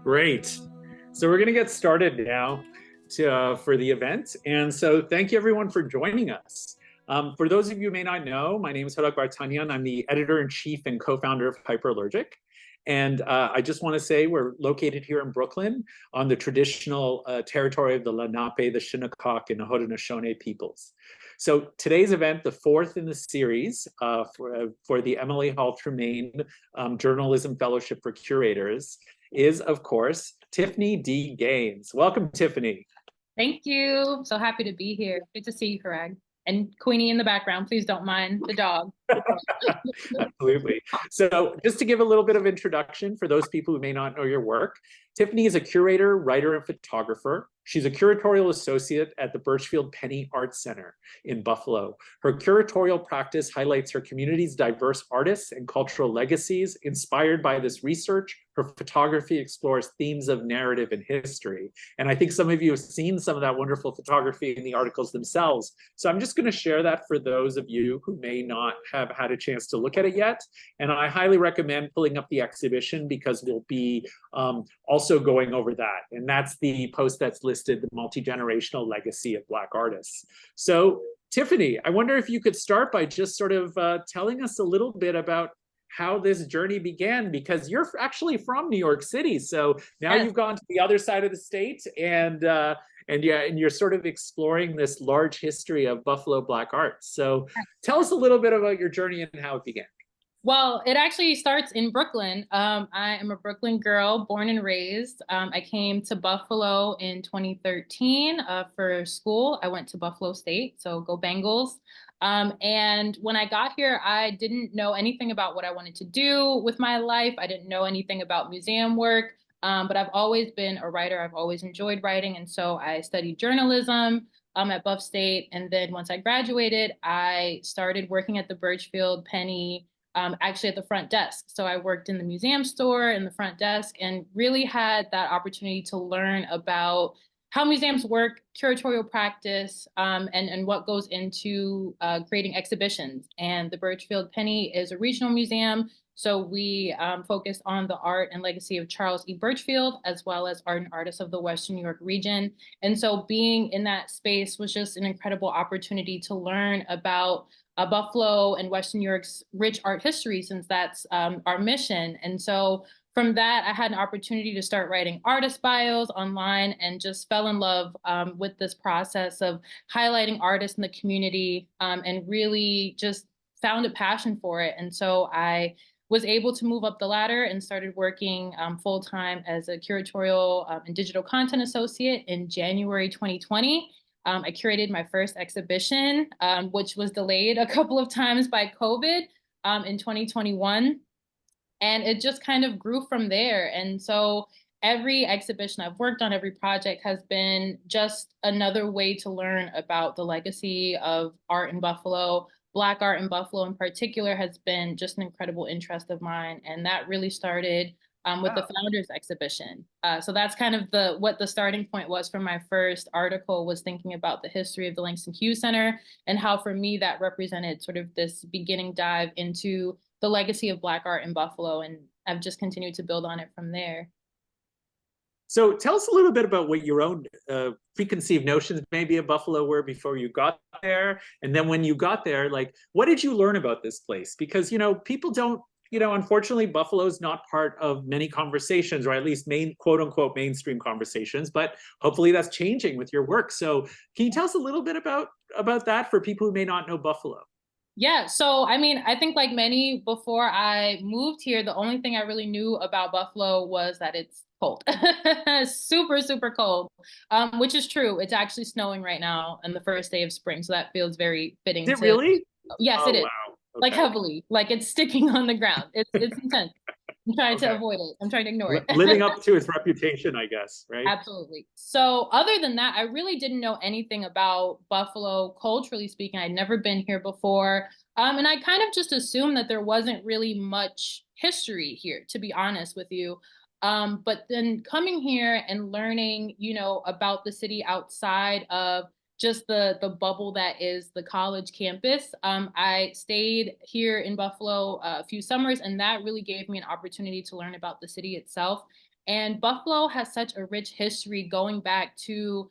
Great. So we're going to get started now for the event. And so thank you everyone for joining us. For those of you who may not know, my name is Hadak Bartanyan. I'm the editor-in-chief and co-founder of Hyperallergic. And I just want to say we're located here in Brooklyn on the traditional territory of the Lenape, the Shinnecock, and the Haudenosaunee peoples. So today's event, the fourth in the series for the Emily Hall Tremaine Journalism Fellowship for Curators, is, of course, Tiffany D. Gaines. Welcome, Tiffany. Thank you. So happy to be here. Good to see you, Parag. And Queenie in the background, please don't mind the dog. Absolutely. So just to give a little bit of introduction for those people who may not know your work, Tiffany is a curator, writer, and photographer. She's a curatorial associate at the Burchfield Penney Art Center in Buffalo. Her curatorial practice highlights her community's diverse artists and cultural legacies. Inspired by this research, her photography explores themes of narrative and history. And I think some of you have seen some of that wonderful photography in the articles themselves. So I'm just going to share that for those of you who may not have had a chance to look at it yet. And I highly recommend pulling up the exhibition because we'll be also going over that. And that's the post that's listed, the multi-generational legacy of Black artists. So Tiffany, I wonder if you could start by just sort of telling us a little bit about how this journey began, because you're actually from New York City. So now you've gone to the other side of the state and you're sort of exploring this large history of Buffalo Black art. So tell us a little bit about your journey and how it began. Well, it actually starts in Brooklyn. I am a Brooklyn girl, born and raised. I came to Buffalo in 2013 for school. I went to Buffalo State, so go Bengals. And when I got here, I didn't know anything about what I wanted to do with my life. I didn't know anything about museum work, but I've always been a writer. I've always enjoyed writing. And so I studied journalism at Buff State. And then once I graduated, I started working at the Burchfield Penney actually at the front desk. So I worked in the museum store in the front desk and really had that opportunity to learn about how museums work, curatorial practice, and what goes into creating exhibitions. And the Burchfield Penney is a regional museum. So we focus on the art and legacy of Charles E. Burchfield, as well as art and artists of the Western New York region. And so being in that space was just an incredible opportunity to learn about Buffalo and Western New York's rich art history, since that's our mission. And so from that, I had an opportunity to start writing artist bios online and just fell in love with this process of highlighting artists in the community and really just found a passion for it. And so I was able to move up the ladder and started working full-time as a curatorial and digital content associate in January 2020. I curated my first exhibition, which was delayed a couple of times by COVID in 2021. And it just kind of grew from there. And so every exhibition I've worked on, every project has been just another way to learn about the legacy of art in Buffalo. Black art in Buffalo in particular has been just an incredible interest of mine. And that really started with the Founders exhibition. So that's kind of what the starting point was for my first article, was thinking about the history of the Langston Hughes Center and how for me that represented sort of this beginning dive into the legacy of Black art in Buffalo. And I've just continued to build on it from there. So tell us a little bit about what your own preconceived notions maybe of Buffalo were before you got there. And then when you got there, like, what did you learn about this place? Because, people don't, unfortunately, Buffalo is not part of many conversations, or at least quote unquote mainstream conversations, but hopefully that's changing with your work. So can you tell us a little bit about that for people who may not know Buffalo? Yeah, so I mean, I think like many, before I moved here, the only thing I really knew about Buffalo was that it's cold. Super, super cold, which is true. It's actually snowing right now on the first day of spring. So that feels very fitting. Is it really? Yes, Oh, it is. wow. Okay. Like heavily, like it's sticking on the ground. It's intense. I'm trying to avoid it. I'm trying to ignore it. Living up to its reputation, I guess, right? Absolutely. So other than that, I really didn't know anything about Buffalo, culturally speaking. I'd never been here before. And I kind of just assumed that there wasn't really much history here, to be honest with you. But then coming here and learning, about the city outside of just the bubble that is the college campus. I stayed here in Buffalo a few summers, and that really gave me an opportunity to learn about the city itself. And Buffalo has such a rich history going back to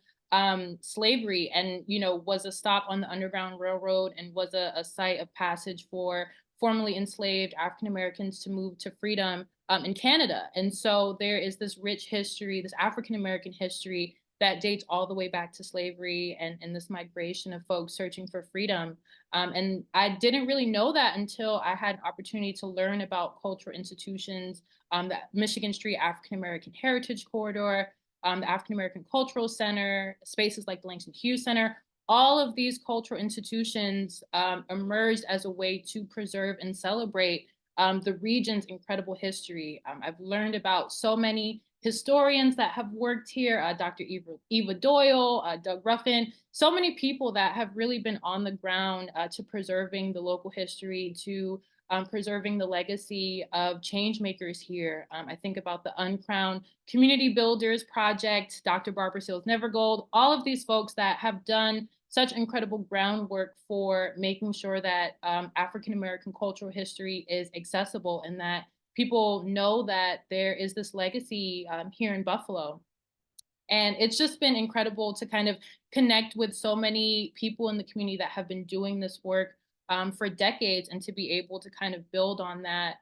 slavery, and was a stop on the Underground Railroad, and was a site of passage for formerly enslaved African Americans to move to freedom in Canada. And so there is this rich history, this African American history that dates all the way back to slavery, and this migration of folks searching for freedom. And I didn't really know that until I had an opportunity to learn about cultural institutions, the Michigan Street African American Heritage Corridor, the African American Cultural Center, spaces like the Langston Hughes Center. All of these cultural institutions emerged as a way to preserve and celebrate the region's incredible history. I've learned about so many historians that have worked here, Dr. Eva Doyle, Doug Ruffin, so many people that have really been on the ground to preserving the local history, to preserving the legacy of change makers here. I think about the Uncrowned Community Builders Project, Dr. Barbara Seals Nevergold, all of these folks that have done such incredible groundwork for making sure that African American cultural history is accessible, and that people know that there is this legacy here in Buffalo. And it's just been incredible to kind of connect with so many people in the community that have been doing this work for decades, and to be able to kind of build on that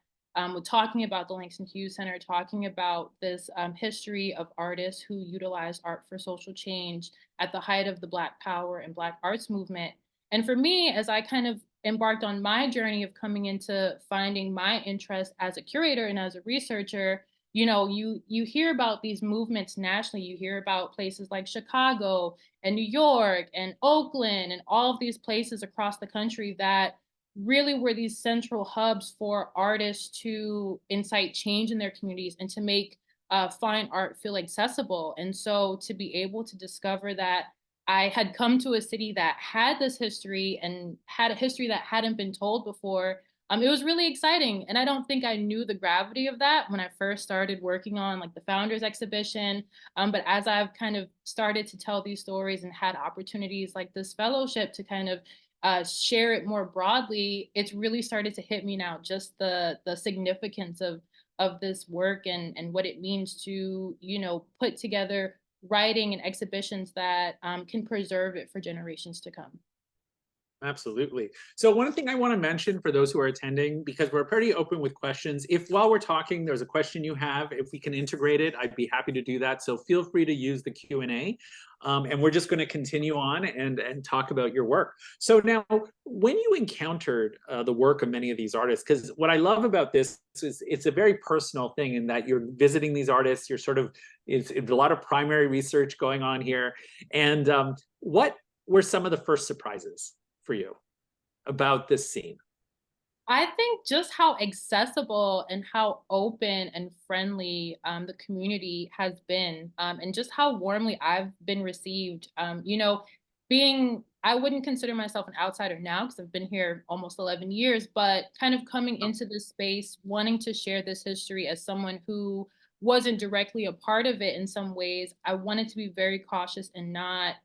with talking about the Langston Hughes Center, talking about this history of artists who utilized art for social change at the height of the Black Power and Black arts movement. And for me, as I kind of embarked on my journey of coming into finding my interest as a curator and as a researcher, you hear about these movements nationally. You hear about places like Chicago and New York and Oakland and all of these places across the country that really were these central hubs for artists to incite change in their communities and to make fine art feel accessible. And so to be able to discover that I had come to a city that had this history and had a history that hadn't been told before, it was really exciting. And I don't think I knew the gravity of that when I first started working on like the Founders exhibition. But as I've kind of started to tell these stories and had opportunities like this fellowship to kind of share it more broadly, it's really started to hit me now, just the significance of this work, and what it means to, put together writing and exhibitions that can preserve it for generations to come. Absolutely. So one thing I want to mention for those who are attending, because we're pretty open with questions, if while we're talking, there's a question you have, if we can integrate it, I'd be happy to do that. So feel free to use the Q&A. And we're just going to continue on and talk about your work. So now, when you encountered the work of many of these artists, because what I love about this is it's a very personal thing in that you're visiting these artists, you're sort of, it's a lot of primary research going on here. And what were some of the first surprises for you about this scene? I think just how accessible and how open and friendly the community has been, and just how warmly I've been received. I wouldn't consider myself an outsider now because I've been here almost 11 years, but kind of coming into this space, wanting to share this history as someone who wasn't directly a part of it in some ways, I wanted to be very cautious and not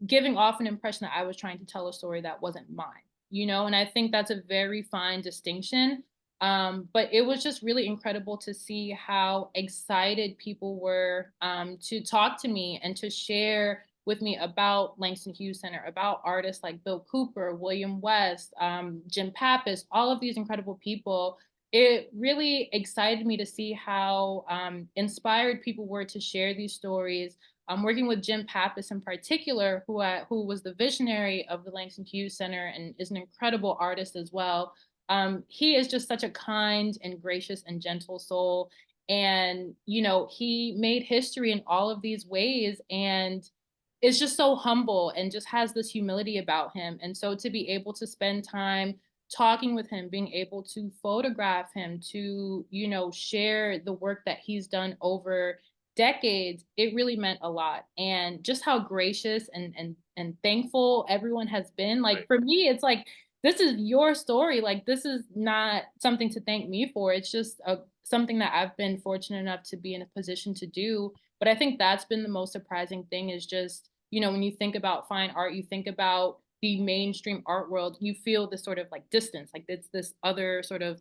giving off an impression that I was trying to tell a story that wasn't mine, and I think that's a very fine distinction. But it was just really incredible to see how excited people were to talk to me and to share with me about Langston Hughes Center, about artists like Bill Cooper, William West, Jim Pappas, all of these incredible people. It really excited me to see how inspired people were to share these stories. I'm working with Jim Pappas in particular, who was the visionary of the Langston Hughes Center and is an incredible artist as well. He is just such a kind and gracious and gentle soul. And, he made history in all of these ways and is just so humble and just has this humility about him. And so to be able to spend time talking with him, being able to photograph him, to, share the work that he's done over decades, it really meant a lot. And just how gracious and thankful everyone has been. Like, Right. for me, it's like, this is your story. Like, this is not something to thank me for. It's just something that I've been fortunate enough to be in a position to do. But I think that's been the most surprising thing, is just, when you think about fine art, you think about the mainstream art world, you feel this sort of like distance, like it's this other sort of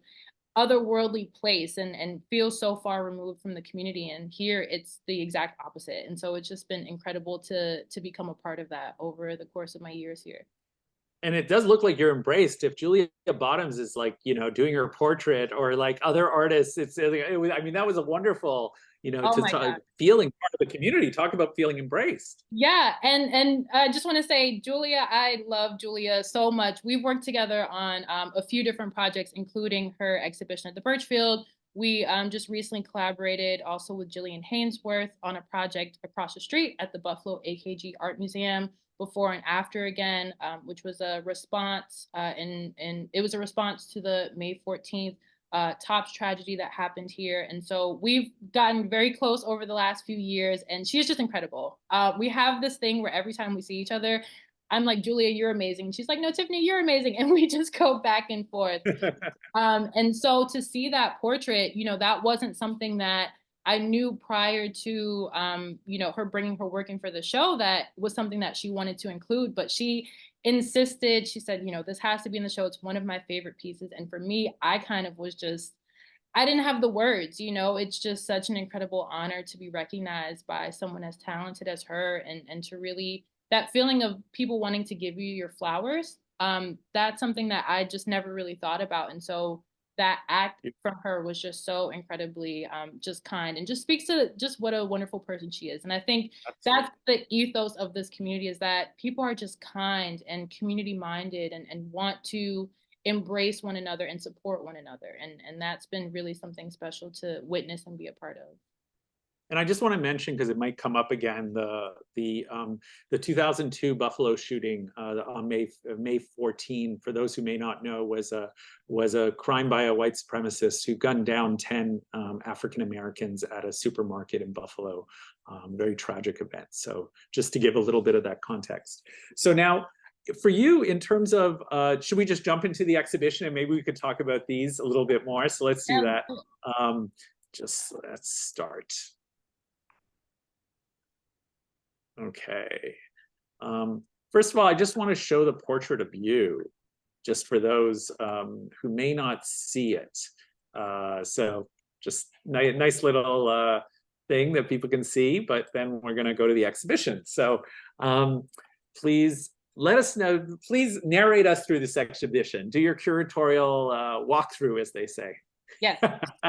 otherworldly place and feel so far removed from the community. And here it's the exact opposite. And so it's just been incredible to become a part of that over the course of my years here. And it does look like you're embraced. If Julia Bottoms is like, doing her portrait, or like other artists, I mean, that was a wonderful, Oh to my talk, God. feeling part of the community. Talk about feeling embraced. Yeah, and I just want to say, Julia, I love Julia so much. We've worked together on a few different projects, including her exhibition at the Burchfield. We just recently collaborated also with Jillian Hainsworth on a project across the street at the Buffalo AKG Art Museum, before and after again, which was a response, and it was a response to the May 14th Tops tragedy that happened here. And so we've gotten very close over the last few years, and she's just incredible. We have this thing where every time we see each other, I'm like, Julia, you're amazing. She's like, no, Tiffany, you're amazing. And we just go back and forth. And so to see that portrait, that wasn't something that I knew prior to, her bringing her work in for the show, that was something that she wanted to include, but she insisted. She said, this has to be in the show. It's one of my favorite pieces. And for me, I kind of was just, I didn't have the words, it's just such an incredible honor to be recognized by someone as talented as her, and to really, that feeling of people wanting to give you your flowers. That's something that I just never really thought about. And so that act from her was just so incredibly just kind, and just speaks to just what a wonderful person she is. And I think that's the ethos of this community, is that people are just kind and community minded, and want to embrace one another and support one another. And that's been really something special to witness and be a part of. And I just want to mention, because it might come up again, the 2002 Buffalo shooting on May 14. For those who may not know, was a crime by a white supremacist who gunned down 10 African Americans at a supermarket in Buffalo. Very tragic event. So just to give a little bit of that context. So now, for you, in terms of, should we just jump into the exhibition, and maybe we could talk about these a little bit more? So let's do that. Just let's start. Okay. First of all, I just want to show the portrait of you, just for those who may not see it. So just nice little thing that people can see, but then we're going to go to the exhibition. So please let us know, please narrate us through this exhibition. Do your curatorial walkthrough, as they say. Yes.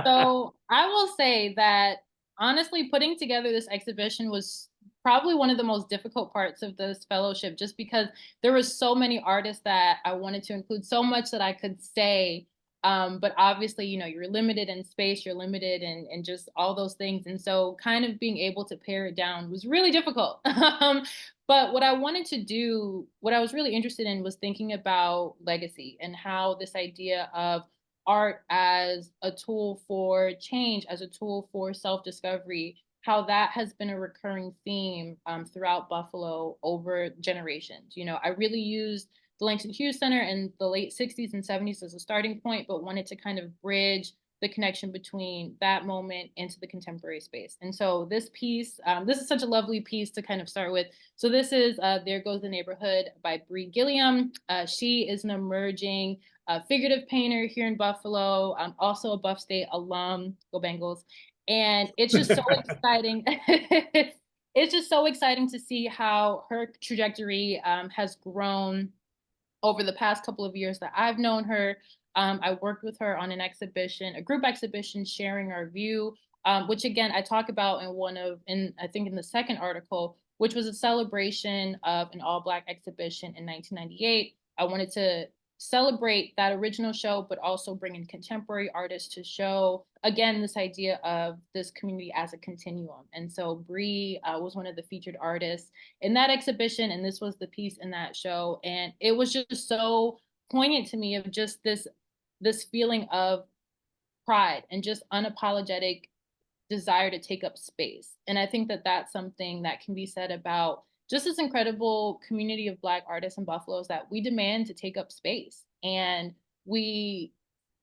So I will say that, honestly, putting together this exhibition was probably one of the most difficult parts of this fellowship, just because there were so many artists that I wanted to include, so much that I could say. But obviously, you're limited in space, you're limited in just all those things. And so kind of being able to pare it down was really difficult. But what I wanted to do, what I was really interested in, was thinking about legacy, and how this idea of art as a tool for change, as a tool for self-discovery, how that has been a recurring theme throughout Buffalo over generations. I really used the Langston Hughes Center in the late 60s and 70s as a starting point, but wanted to kind of bridge the connection between that moment into the contemporary space. And so this piece, this is such a lovely piece to kind of start with. So this is There Goes the Neighborhood by Bree Gilliam. She is an emerging figurative painter here in Buffalo, also a Buff State alum, go Bengals. And it's just so exciting. It's just so exciting to see how her trajectory has grown over the past couple of years that I've known her. I worked with her on an exhibition, a group exhibition, Sharing Our View, which again, I talk about I think in the second article, which was a celebration of an all-Black exhibition in 1998. I wanted to celebrate that original show, but also bring in contemporary artists to show, again, this idea of this community as a continuum. And so Bree was one of the featured artists in that exhibition, and this was the piece in that show. And it was just so poignant to me, of just this feeling of pride and just unapologetic desire to take up space. And I think that that's something that can be said about just this incredible community of Black artists in Buffalo, is that we demand to take up space, and we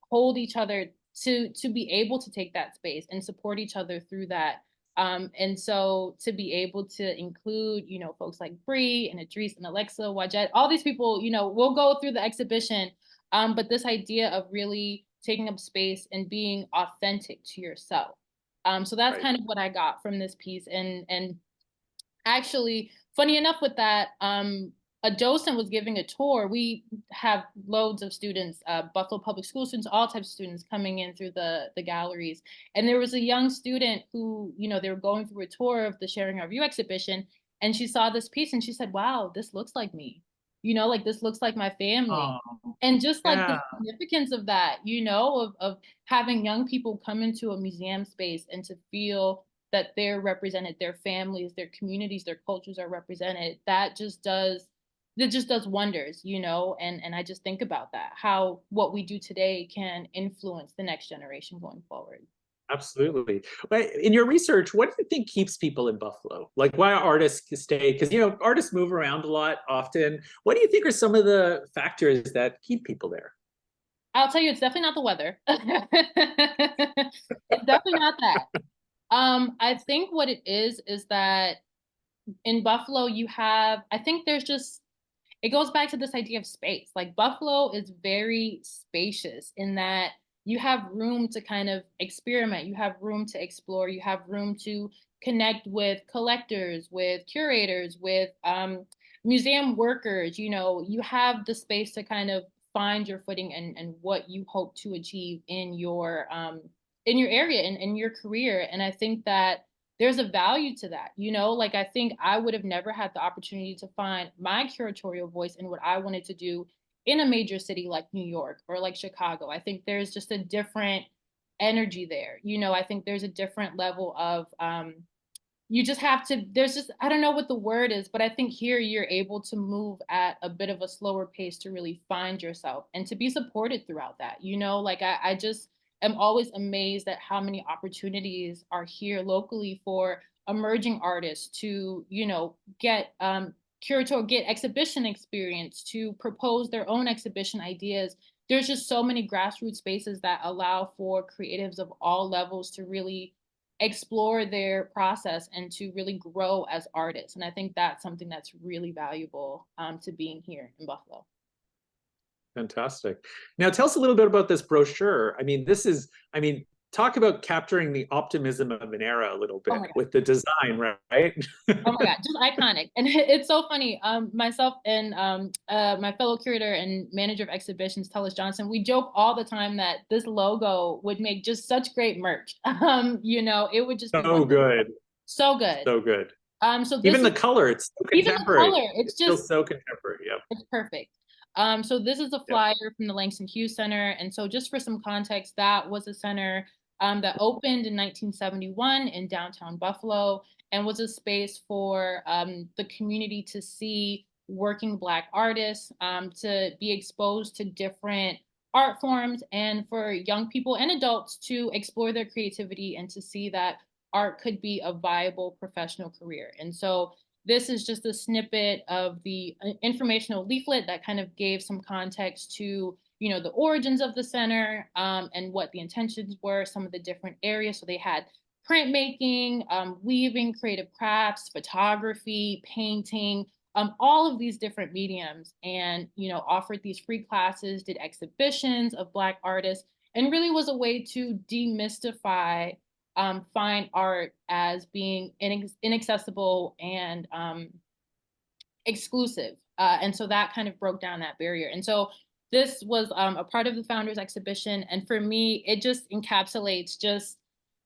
hold each other to be able to take that space and support each other through that. And so to be able to include, folks like Bree and Idris and Alexa Wajet, all these people, we'll go through the exhibition. But this idea of really taking up space and being authentic to yourself. So that's Right. kind of what I got from this piece. And actually, funny enough with that, a docent was giving a tour. We have loads of students, Buffalo Public School students, all types of students coming in through the galleries. And there was a young student who, they were going through a tour of the Sharing Our View exhibition, and she saw this piece and she said, wow, this looks like me. Like this looks like my family. Oh, And just like the yeah. significance of that, of having young people come into a museum space and to feel that they're represented, their families, their communities, their cultures are represented, that just does wonders, and I just think about that, how what we do today can influence the next generation going forward. Absolutely. But in your research, what do you think keeps people in Buffalo? Like why artists stay? Because artists move around a lot often. What do you think are some of the factors that keep people there? I'll tell you, it's definitely not the weather. It's definitely not that. I think what it is that in Buffalo, I think there's just, it goes back to this idea of space. Like Buffalo is very spacious in that you have room to kind of experiment, you have room to explore, you have room to connect with collectors, with curators, with museum workers. You have the space to kind of find your footing and what you hope to achieve in your area and in your career. And I think that there's a value to that. Like I think I would have never had the opportunity to find my curatorial voice in what I wanted to do in a major city like New York or like Chicago. I think there's just a different energy there. I think there's a different level of you just have to, there's just, I don't know what the word is, but I think here you're able to move at a bit of a slower pace to really find yourself and to be supported throughout that. Like I just am always amazed at how many opportunities are here locally for emerging artists to, get get exhibition experience, to propose their own exhibition ideas. There's just so many grassroots spaces that allow for creatives of all levels to really explore their process and to really grow as artists. And I think that's something that's really valuable to being here in Buffalo. Fantastic. Now tell us a little bit about this brochure. Talk about capturing the optimism of an era a little Oh bit my God. with the design, right? Oh my God, just iconic. And it's so funny. Myself and my fellow curator and manager of exhibitions, Tellis Johnson, we joke all the time that this logo would make just such great merch. It would just be So wonderful. good. So good. So good. So this Even is the color, it's so even the contemporary. color, It it's just feels so contemporary. Yep. it's perfect. So this is a Yep. flyer from the Langston Hughes Center. And so just for some context, that was a center that opened in 1971 in downtown Buffalo and was a space for the community to see working Black artists, to be exposed to different art forms, and for young people and adults to explore their creativity and to see that art could be a viable professional career. And so this is just a snippet of the informational leaflet that kind of gave some context to, the origins of the center, and what the intentions were, some of the different areas. So they had printmaking, weaving, creative crafts, photography, painting, all of these different mediums, and, offered these free classes, did exhibitions of Black artists, and really was a way to demystify fine art as being inaccessible and exclusive. And so that kind of broke down that barrier. And so this was a part of the Founders Exhibition. And for me, it just encapsulates just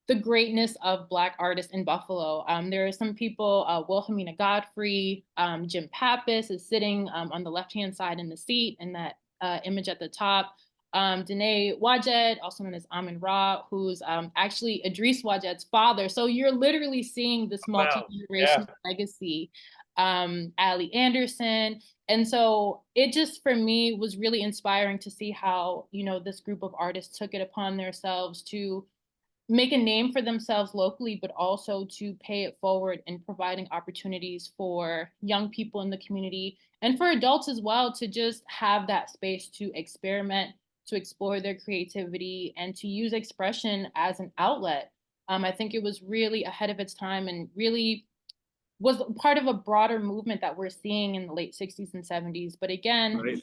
the greatness of Black artists in Buffalo. There are some people, Wilhelmina Godfrey, Jim Pappas is sitting on the left-hand side in the seat in that image at the top. Danae Wajed, also known as Amin Ra, who's actually Idris Wajed's father. So you're literally seeing this Wow. Yeah. multi-generational legacy. Ali Anderson. And so it just, for me, was really inspiring to see how, this group of artists took it upon themselves to make a name for themselves locally, but also to pay it forward in providing opportunities for young people in the community and for adults as well to just have that space to experiment, to explore their creativity, and to use expression as an outlet. I think it was really ahead of its time and really was part of a broader movement that we're seeing in the late 60s and 70s. But again, Right.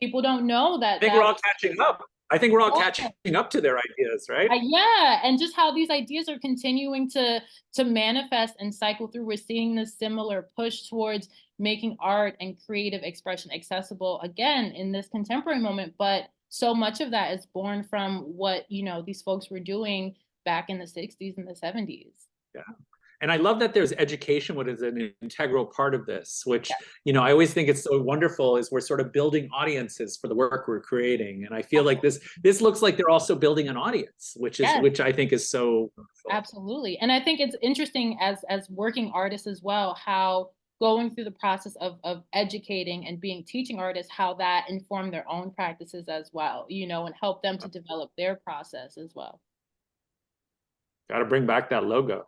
people don't know I that think we're all catching up. I think we're all catching up to their ideas, right? Yeah, and just how these ideas are continuing to manifest and cycle through. We're seeing this similar push towards making art and creative expression accessible again in this contemporary moment, but so much of that is born from what, these folks were doing back in the 60s and the 70s. Yeah. And I love that there's education, what is an integral part of this, which, Yeah. I always think it's so wonderful is we're sort of building audiences for the work we're creating. And I feel like this looks like they're also building an audience, which I think is so wonderful. Absolutely. And I think it's interesting as working artists as well, how going through the process of educating and being teaching artists, how that informed their own practices as well, and help them to develop their process as well. Got to bring back that logo.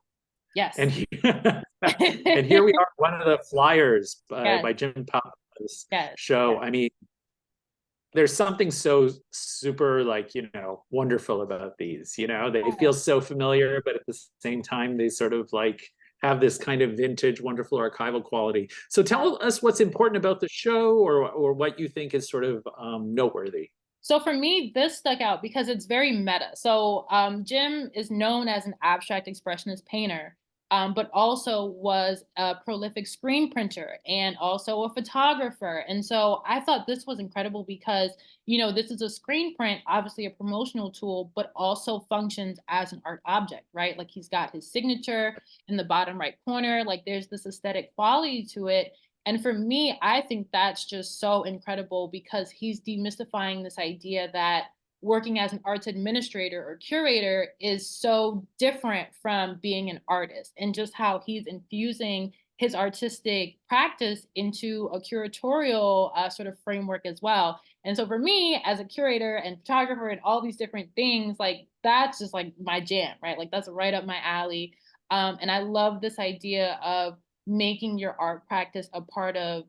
Yes. And and here we are, one of the flyers by Jim Papa's show. Yes. I mean, there's something so super wonderful about these. They feel so familiar, but at the same time, they sort of have this kind of vintage, wonderful archival quality. So tell us what's important about the show, or what you think is sort of noteworthy. So for me, this stuck out because it's very meta. So Jim is known as an abstract expressionist painter, but also was a prolific screen printer and also a photographer. And so I thought this was incredible because, this is a screen print, obviously a promotional tool, but also functions as an art object, right? Like he's got his signature in the bottom right corner, like there's this aesthetic quality to it. And for me, I think that's just so incredible because he's demystifying this idea that working as an arts administrator or curator is so different from being an artist, and just how he's infusing his artistic practice into a curatorial sort of framework as well. And so for me, as a curator and photographer and all these different things, like that's just like my jam, right? Like that's right up my alley. And I love this idea of making your art practice a part of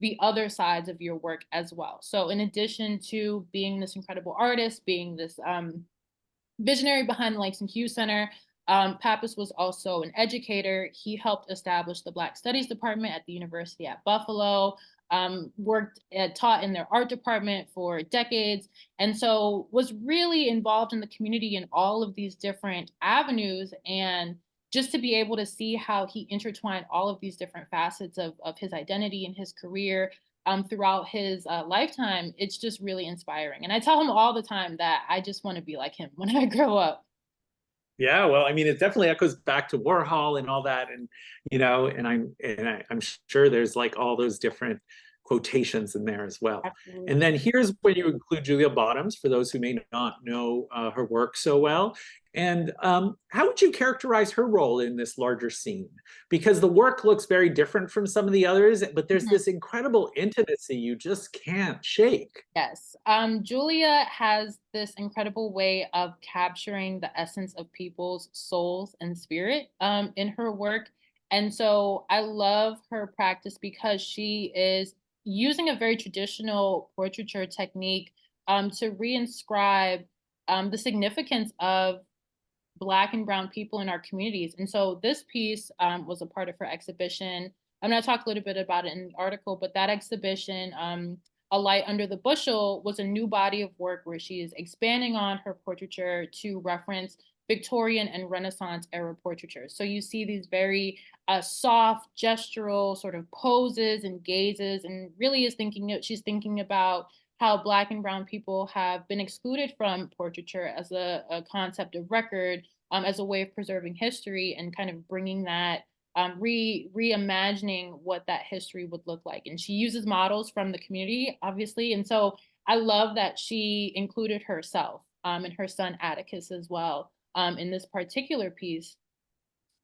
the other sides of your work as well. So in addition to being this incredible artist, being this visionary behind the Langston Hughes Center, Pappas was also an educator. He helped establish the Black Studies Department at the University at Buffalo, taught in their art department for decades, and so was really involved in the community in all of these different avenues. And just to be able to see how he intertwined all of these different facets of his identity and his career throughout his lifetime, it's just really inspiring. And I tell him all the time that I just want to be like him when I grow up. Yeah, well, I mean, it definitely echoes back to Warhol and all that, and I'm sure there's all those different quotations in there as well. Absolutely. And then here's where you include Julia Bottoms, for those who may not know her work so well. And how would you characterize her role in this larger scene? Because the work looks very different from some of the others, but there's this incredible intimacy you just can't shake. Yes. Julia has this incredible way of capturing the essence of people's souls and spirit in her work. And so I love her practice because she is using a very traditional portraiture technique to reinscribe the significance of Black and Brown people in our communities. And so this piece was a part of her exhibition. I'm going to talk a little bit about it in the article, but that exhibition, A Light Under the Bushel, was a new body of work where she is expanding on her portraiture to reference Victorian and Renaissance era portraiture. So you see these very soft, gestural sort of poses and gazes, and really she's thinking about how Black and Brown people have been excluded from portraiture as a concept of record, as a way of preserving history and kind of bringing that, reimagining what that history would look like. And she uses models from the community, obviously. And so I love that she included herself and her son Atticus as well in this particular piece.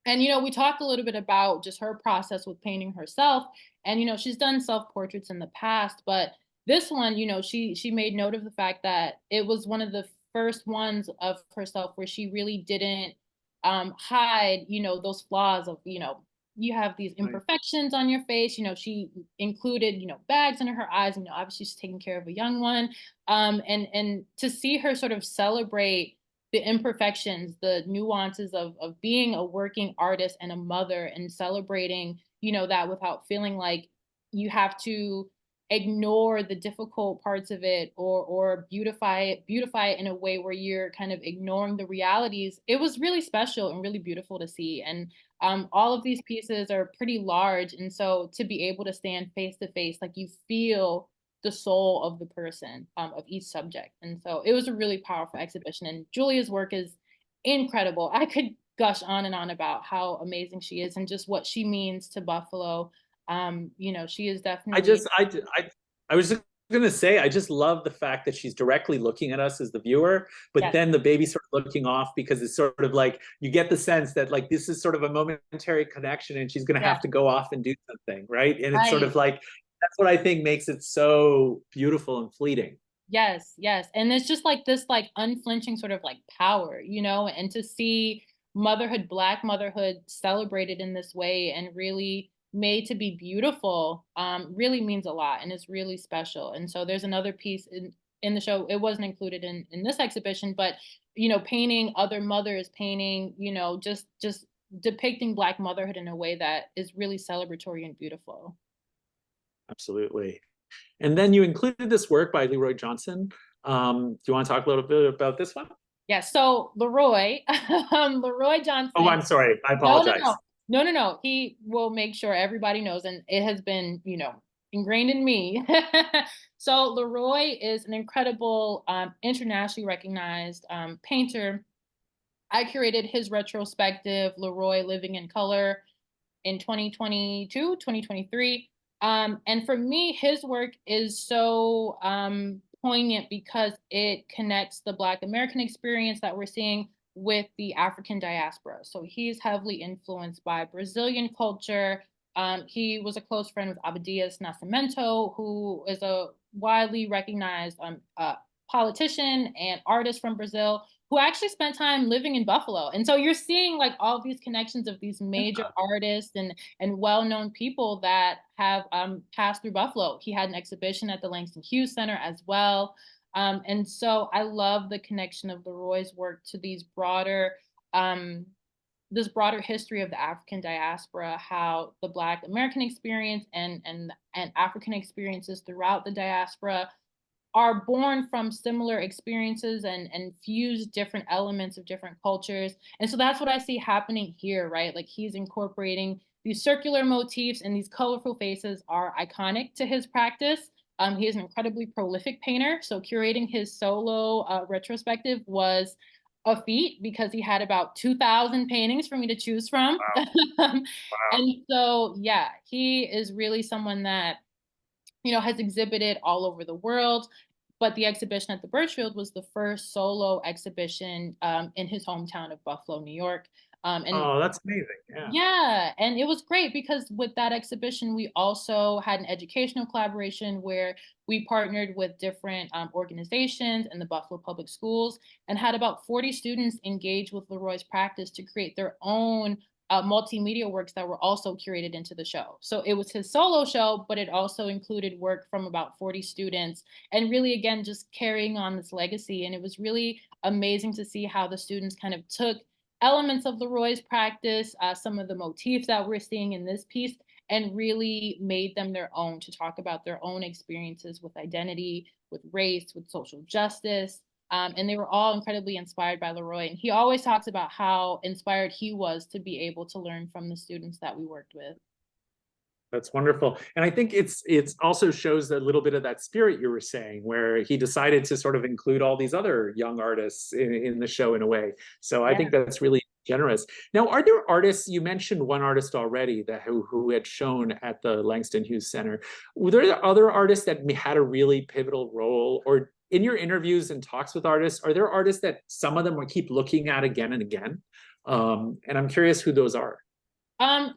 And, we talked a little bit about just her process with painting herself. And, she's done self-portraits in the past, but this one, she made note of the fact that it was one of the first ones of herself where she really didn't hide, those flaws of, you have these imperfections on your face. She included, bags under her eyes. Obviously she's taking care of a young one. And to see her sort of celebrate the imperfections, the nuances of being a working artist and a mother, and celebrating, that without feeling like you have to ignore the difficult parts of it, or beautify it in a way where you're kind of ignoring the realities. It was really special and really beautiful to see. And all of these pieces are pretty large, and so to be able to stand face to face, like you feel the soul of the person, of each subject. And so it was a really powerful exhibition, and Julia's work is incredible. I could gush on and on about how amazing she is and just what she means to Buffalo. You know, she is I definitely. just, I was just gonna say, I just love the fact that she's directly looking at us as the viewer, but Yes, then the baby's sort of looking off, because it's sort of like you get the sense that like this is sort of a momentary connection, and she's gonna yes, have to go off and do something, right? And it's sort right. of like that's what I think makes it so beautiful and fleeting. Yes, yes. And it's just like this like unflinching sort of like power, you know, and to see motherhood, Black motherhood celebrated in this way and really made to be beautiful, really means a lot and is really special. And so there's another piece in the show. It wasn't included in this exhibition, but you know, painting other mothers, painting, you know, just depicting Black motherhood in a way that is really celebratory and beautiful. Absolutely. And then you included this work by Leroy Johnson. Do you want to talk a little bit about this one? Yeah, so Leroy, Leroy Oh, Johnson. I'm sorry. I No, no, apologize. no. No, no, no. He will make sure everybody knows, and it has been, you know, ingrained in me. So Leroy is an incredible, internationally recognized painter. I curated his retrospective, Leroy Living in Color, in 2022, 2023. And for me, his work is so poignant because it connects the Black American experience that we're seeing with the African diaspora. So he's heavily influenced by Brazilian culture. He was a close friend with Abdias Nascimento, who is a widely recognized politician and artist from Brazil who actually spent time living in Buffalo. And so you're seeing like all these connections of these major artists and well-known people that have passed through Buffalo. He had an exhibition at the Langston Hughes Center as well. And so I love the connection of Leroy's work to these broader this broader history of the African diaspora, how the Black American experience and African experiences throughout the diaspora are born from similar experiences and fuse different elements of different cultures. And so that's what I see happening here, right? Like he's incorporating these circular motifs, and these colorful faces are iconic to his practice. He is an incredibly prolific painter. So curating his solo retrospective was a feat because he had about 2,000 paintings for me to choose from. Wow. Wow. And so, yeah, he is really someone that, you know, has exhibited all over the world. But the exhibition at the Burchfield was the first solo exhibition in his hometown of Buffalo, New York. And Oh, that's amazing. Yeah. yeah, and it was great because with that exhibition, we also had an educational collaboration where we partnered with different organizations and the Buffalo Public Schools and had about 40 students engage with Leroy's practice to create their own multimedia works that were also curated into the show. So it was his solo show, but it also included work from about 40 students and really, again, just carrying on this legacy. And it was really amazing to see how the students kind of took elements of Leroy's practice, some of the motifs that we're seeing in this piece, and really made them their own to talk about their own experiences with identity, with race, with social justice. And they were all incredibly inspired by Leroy. And he always talks about how inspired he was to be able to learn from the students that we worked with. That's wonderful. And I think it's also shows a little bit of that spirit you were saying, where he decided to sort of include all these other young artists in the show in a way. So I Yeah. think that's really generous. Now, are there artists, you mentioned one artist already that who had shown at the Langston Hughes Center. Were there other artists that had a really pivotal role? Or in your interviews and talks with artists, are there artists that some of them will keep looking at again and again? And I'm curious who those are.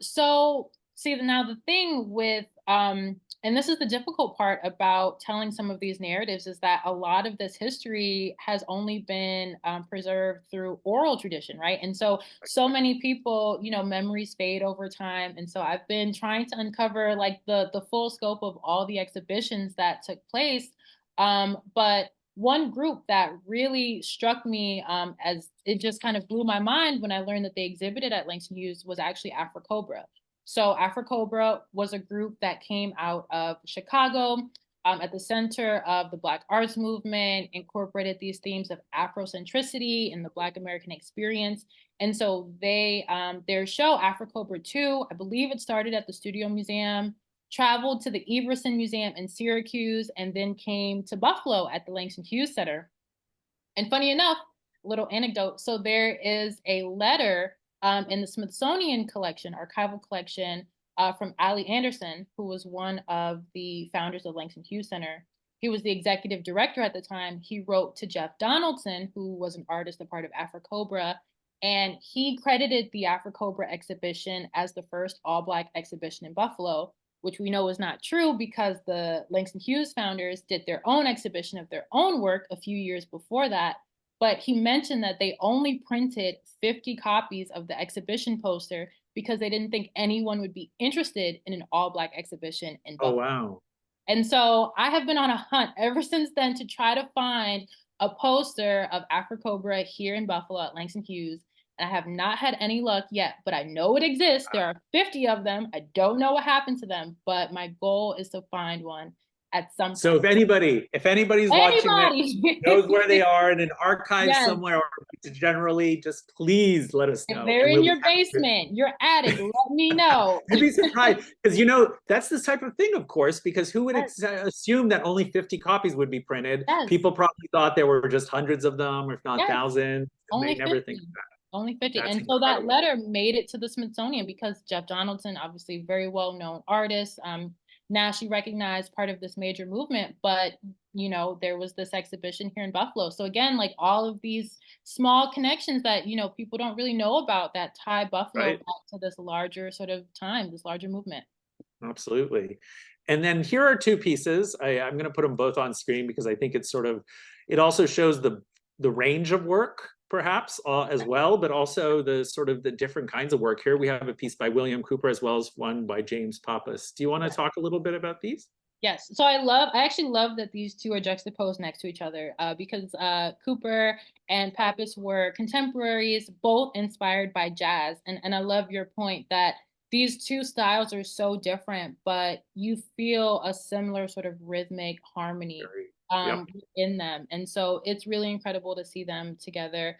So see now the thing with and this is the difficult part about telling some of these narratives is that a lot of this history has only been preserved through oral tradition, right? And so so many people, you know, memories fade over time. And so I've been trying to uncover like the full scope of all the exhibitions that took place. But one group that really struck me as it just kind of blew my mind when I learned that they exhibited at Langston Hughes was actually Afro Cobra. So Afrocobra was a group that came out of Chicago, at the center of the Black arts movement, incorporated these themes of Afrocentricity and the Black American experience. And so their show, Afrocobra 2, I believe it started at the Studio Museum, traveled to the Everson Museum in Syracuse, and then came to Buffalo at the Langston Hughes Center. And funny enough, little anecdote. So there is a letter in the Smithsonian collection, archival collection, from Ali Anderson, who was one of the founders of Langston Hughes Center. He was the executive director at the time. He wrote to Jeff Donaldson, who was an artist, a part of Afrocobra, and he credited the Afrocobra exhibition as the first all-Black exhibition in Buffalo, which we know is not true because the Langston Hughes founders did their own exhibition of their own work a few years before that. But he mentioned that they only printed 50 copies of the exhibition poster because they didn't think anyone would be interested in an all-Black exhibition in Oh, Buffalo. wow. And so I have been on a hunt ever since then to try to find a poster of Afrocobra here in Buffalo at Langston Hughes. And I have not had any luck yet, but I know it exists. There are 50 of them. I don't know what happened to them, but my goal is to find one at some So point. if anybody's watching this, Anybody! knows where they are in an archive Yes. somewhere, or generally, just please let us If know. they're And in we'll your basement, your attic, let me know. You'd be surprised because that's the type of thing, of course, because who would assume that only 50 copies would be printed? Yes. People probably thought there were just hundreds of them, or if not Yes. thousands. Only They never 50. think of that. Only 50. That's And so that incredible. letter made it to the Smithsonian because Jeff Donaldson, obviously very well-known artist, nationally recognized, part of this major movement, but there was this exhibition here in Buffalo. So again, like all of these small connections that, people don't really know about that tie Buffalo Right. back to this larger sort of time, this larger movement. Absolutely. And then here are two pieces. I'm going to put them both on screen because I think it also shows the range of work, perhaps, as well, but also the sort of the different kinds of work. Here we have a piece by William Cooper as well as one by James Pappas. Do you want to talk a little bit about these? Yes. So I actually love that these two are juxtaposed next to each other, because Cooper and Pappas were contemporaries, both inspired by jazz. And I love your point that these two styles are so different, but you feel a similar sort of rhythmic harmony Yep. in them. And so it's really incredible to see them together.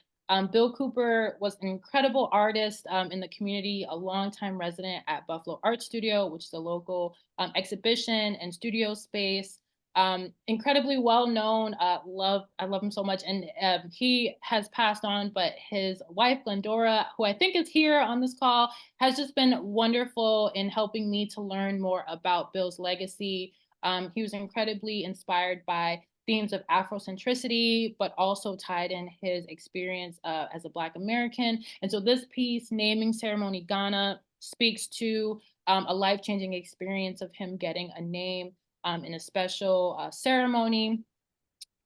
Bill Cooper was an incredible artist in the community, a longtime resident at Buffalo Art Studio, which is a local exhibition and studio space. Incredibly well known. I love him so much, and he has passed on. But his wife, Glendora, who I think is here on this call, has just been wonderful in helping me to learn more about Bill's legacy. He was incredibly inspired by themes of Afrocentricity, but also tied in his experience as a Black American. And so this piece, Naming Ceremony Ghana, speaks to a life-changing experience of him getting a name in a special ceremony.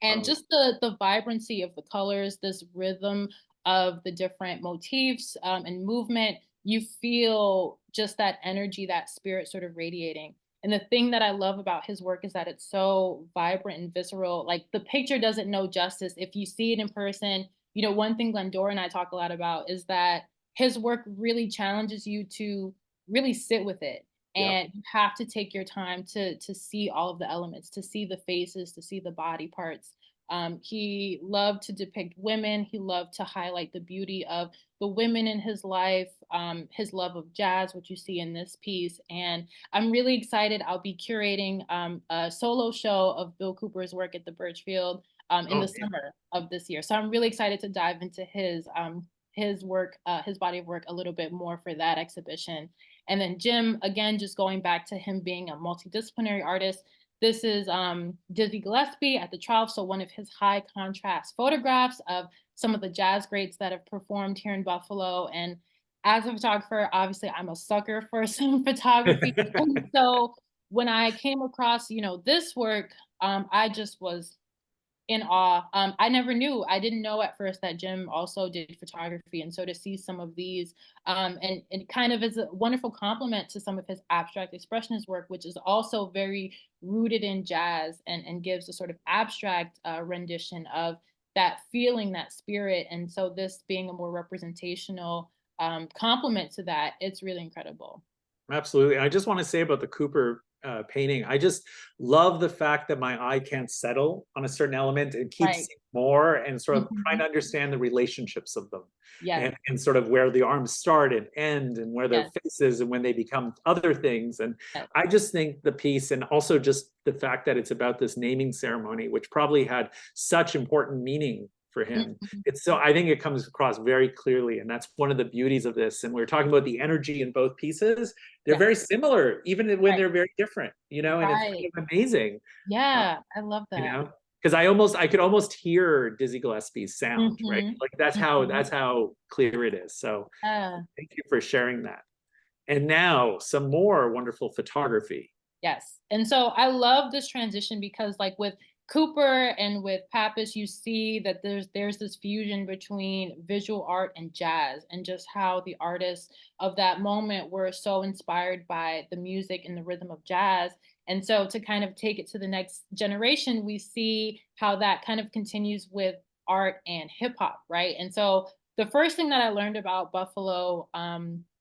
And just the vibrancy of the colors, this rhythm of the different motifs and movement, you feel just that energy, that spirit sort of radiating. And the thing that I love about his work is that it's so vibrant and visceral. Like the picture doesn't know justice. If you see it in person, one thing Glendora and I talk a lot about is that his work really challenges you to really sit with it. And you have to take your time to see all of the elements, to see the faces, to see the body parts. He loved to depict women. He loved to highlight the beauty of the women in his life, his love of jazz, which you see in this piece. And I'm really excited. I'll be curating a solo show of Bill Cooper's work at the Burchfield in the summer of this year. So I'm really excited to dive into his work, his body of work a little bit more for that exhibition. And then Jim, again, just going back to him being a multidisciplinary artist, this is Dizzy Gillespie at the Trough, so one of his high contrast photographs of some of the jazz greats that have performed here in Buffalo. And as a photographer, obviously I'm a sucker for some photography. And so when I came across, this work, I just was in awe. I never knew. I didn't know at first that Jim also did photography. And so to see some of these, and it kind of is a wonderful complement to some of his abstract expressionist work, which is also very rooted in jazz and gives a sort of abstract rendition of that feeling, that spirit. And so this being a more representational complement to that, it's really incredible. Absolutely. I just want to say about the Cooper painting, I just love the fact that my eye can't settle on a certain element and keeps Right. seeing more and sort of trying Mhm. to understand the relationships of them Yes. and sort of where the arms start and end and where their Yes. faces and when they become other things. And Yes. I just think the piece and also just the fact that it's about this naming ceremony, which probably had such important meaning for him. Mhm. It's so I think it comes across very clearly, and that's one of the beauties of this. And we're talking about the energy in both pieces. They're Yes. very similar, even when Right. they're very different, and it's Right. kind of amazing, uh, Yeah, I love you that. know, because I could almost hear Dizzy Gillespie's sound, right? Mhm. Like Mhm. that's how clear it is. So Yeah. thank you for sharing that. And now some more wonderful photography. Yes. And so I love this transition because like with Cooper and with Pappas, you see that there's this fusion between visual art and jazz and just how the artists of that moment were so inspired by the music and the rhythm of jazz. And so to kind of take it to the next generation, we see how that kind of continues with art and hip hop, right? And so the first thing that I learned about Buffalo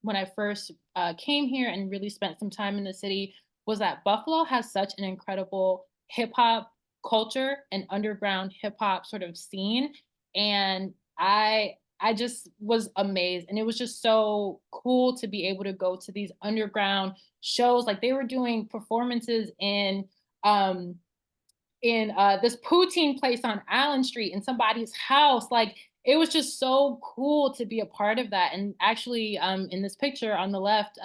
when I first came here and really spent some time in the city was that Buffalo has such an incredible hip hop culture and underground hip hop sort of scene. And I just was amazed. And it was just so cool to be able to go to these underground shows. Like they were doing performances um in this poutine place on Allen Street in somebody's house. Like it was just so cool to be a part of that. And actually, in this picture on the left,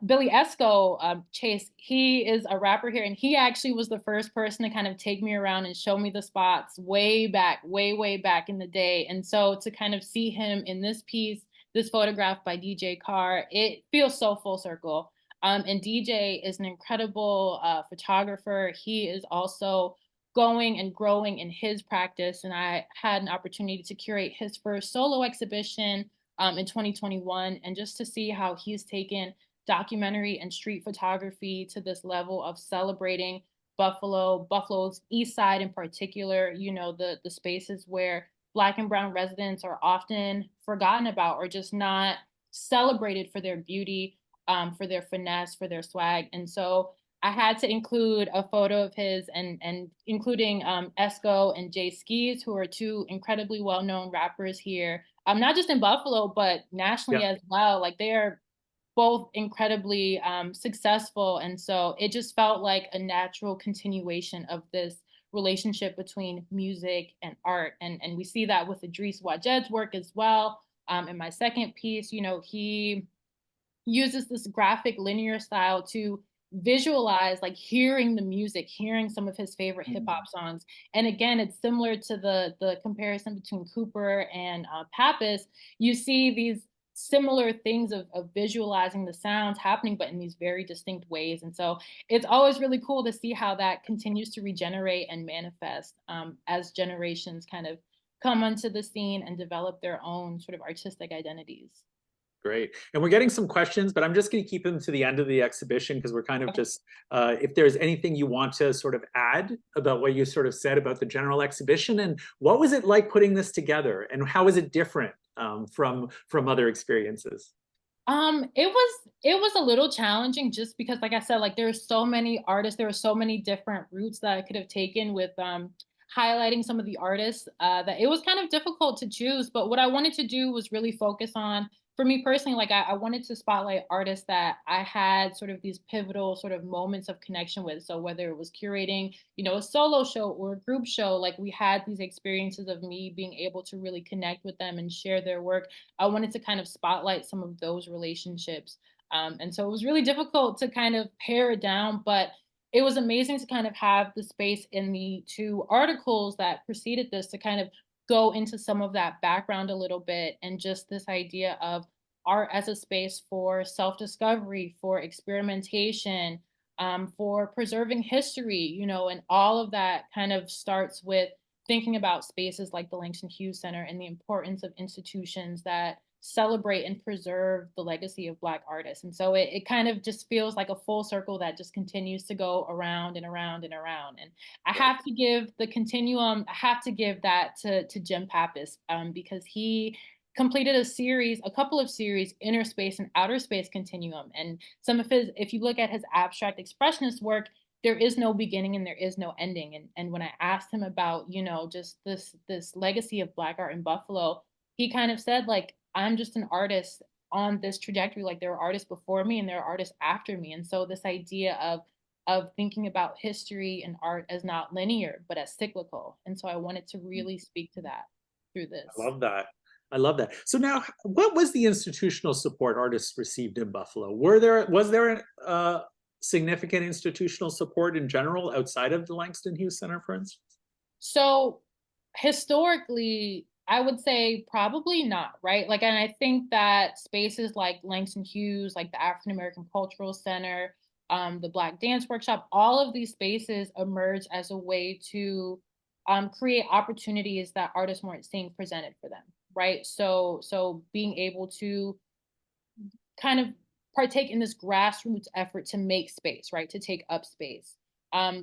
Billy Esco, Chase, he is a rapper here, and he actually was the first person to kind of take me around and show me the spots way back, way back in the day. And so to kind of see him in this piece, this photograph by DJ Carr, it feels so full circle. And DJ is an incredible photographer. He is also going and growing in his practice, and I had an opportunity to curate his first solo exhibition in 2021, and just to see how he's taken documentary and street photography to this level of celebrating Buffalo's East Side in particular, the spaces where Black and Brown residents are often forgotten about or just not celebrated for their beauty, for their finesse, for their swag. And so I had to include a photo of his and including Esco and Jay Skis, who are two incredibly well-known rappers here, not just in Buffalo, but nationally Yeah, as well. Like they are both incredibly successful. And so it just felt like a natural continuation of this relationship between music and art. And we see that with Idris Wajed's work as well. In my second piece, he uses this graphic linear style to visualize like hearing the music, hearing some of his favorite hip hop songs. And again, it's similar to the comparison between Cooper and Pappas. You see these similar things of visualizing the sounds happening, but in these very distinct ways. And so it's always really cool to see how that continues to regenerate and manifest as generations kind of come onto the scene and develop their own sort of artistic identities. great. And we're getting some questions, but I'm just going to keep them to the end of the exhibition because we're kind of Okay. just, if there's anything you want to sort of add about what you sort of said about the general exhibition, and what was it like putting this together, and how is it different from other experiences? It was a little challenging just because, like I said, like there are so many artists, there are so many different routes that I could have taken with highlighting some of the artists that it was kind of difficult to choose. But what I wanted to do was really focus on, for me personally, like I wanted to spotlight artists that I had sort of these pivotal sort of moments of connection with. So whether it was curating, a solo show or a group show, like we had these experiences of me being able to really connect with them and share their work. I wanted to kind of spotlight some of those relationships. And so it was really difficult to kind of pare it down, but it was amazing to kind of have the space in the two articles that preceded this to kind of go into some of that background a little bit and just this idea of art as a space for self-discovery, for experimentation, for preserving history, and all of that kind of starts with thinking about spaces like the Langston Hughes Center and the importance of institutions that celebrate and preserve the legacy of Black artists. And so it kind of just feels like a full circle that just continues to go around and around and around. And I have to give the Continuum, I have to give that to Jim Pappas because completed a couple of series, Inner Space and Outer Space Continuum. And some of his, if you look at his abstract expressionist work, there is no beginning and there is no ending. And when I asked him about, just this legacy of Black art in Buffalo, he kind of said, like, I'm just an artist on this trajectory. Like, there are artists before me and there are artists after me. And so this idea of thinking about history and art as not linear, but as cyclical. And so I wanted to really speak to that through I this. love that. I love that. So now, what was the institutional support artists received in Buffalo? Was there significant institutional support in general outside of the Langston Hughes Center, for instance? So historically, I would say probably not, right? Like, and I think that spaces like Langston Hughes, like the African American Cultural Center, the Black Dance Workshop, all of these spaces emerged as a way to create opportunities that artists weren't seeing presented for them, right? So being able to kind of partake in this grassroots effort to make space, right? To take up space.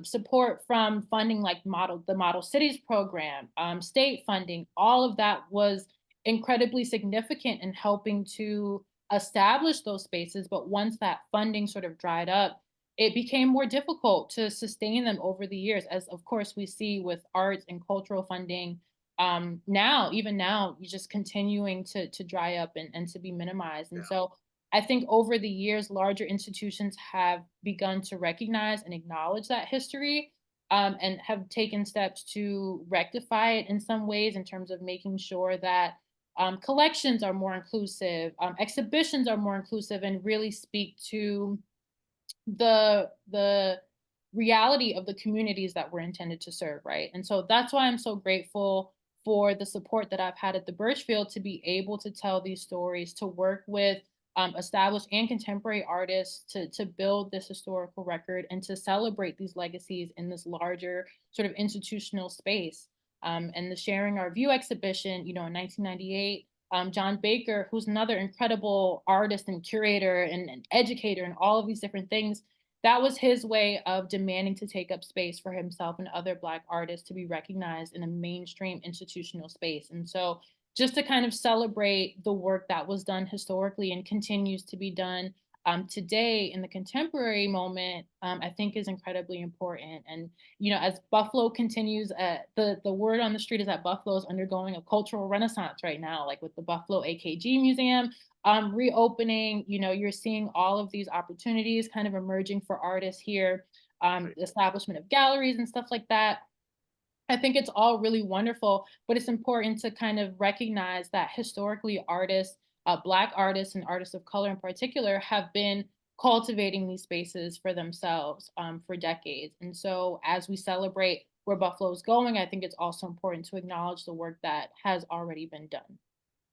Support from funding like the Model Cities program, state funding, all of that was incredibly significant in helping to establish those spaces. But once that funding sort of dried up, it became more difficult to sustain them over the years, as of course we see with arts and cultural funding even now, you're just continuing to dry up and to be minimized. And so I think over the years, larger institutions have begun to recognize and acknowledge that history, and have taken steps to rectify it in some ways in terms of making sure that collections are more inclusive, exhibitions are more inclusive, and really speak to the reality of the communities that we're intended to serve, right? And so that's why I'm so grateful for the support that I've had at the Burchfield to be able to tell these stories, to work with established and contemporary artists to build this historical record and to celebrate these legacies in this larger sort of institutional space. And the Sharing Our View exhibition, in 1998, John Baker, who's another incredible artist and curator and educator and all of these different things, that was his way of demanding to take up space for himself and other Black artists to be recognized in a mainstream institutional space. And so just to kind of celebrate the work that was done historically and continues to be done today in the contemporary moment, I think is incredibly important. And, as Buffalo continues, the word on the street is that Buffalo is undergoing a cultural renaissance right now, like with the Buffalo AKG Museum reopening. You're seeing all of these opportunities kind of emerging for artists here, the establishment of galleries and stuff like that. I think it's all really wonderful, but it's important to kind of recognize that historically artists, Black artists and artists of color in particular, have been cultivating these spaces for themselves for decades. And so as we celebrate where Buffalo is going, I think it's also important to acknowledge the work that has already been done.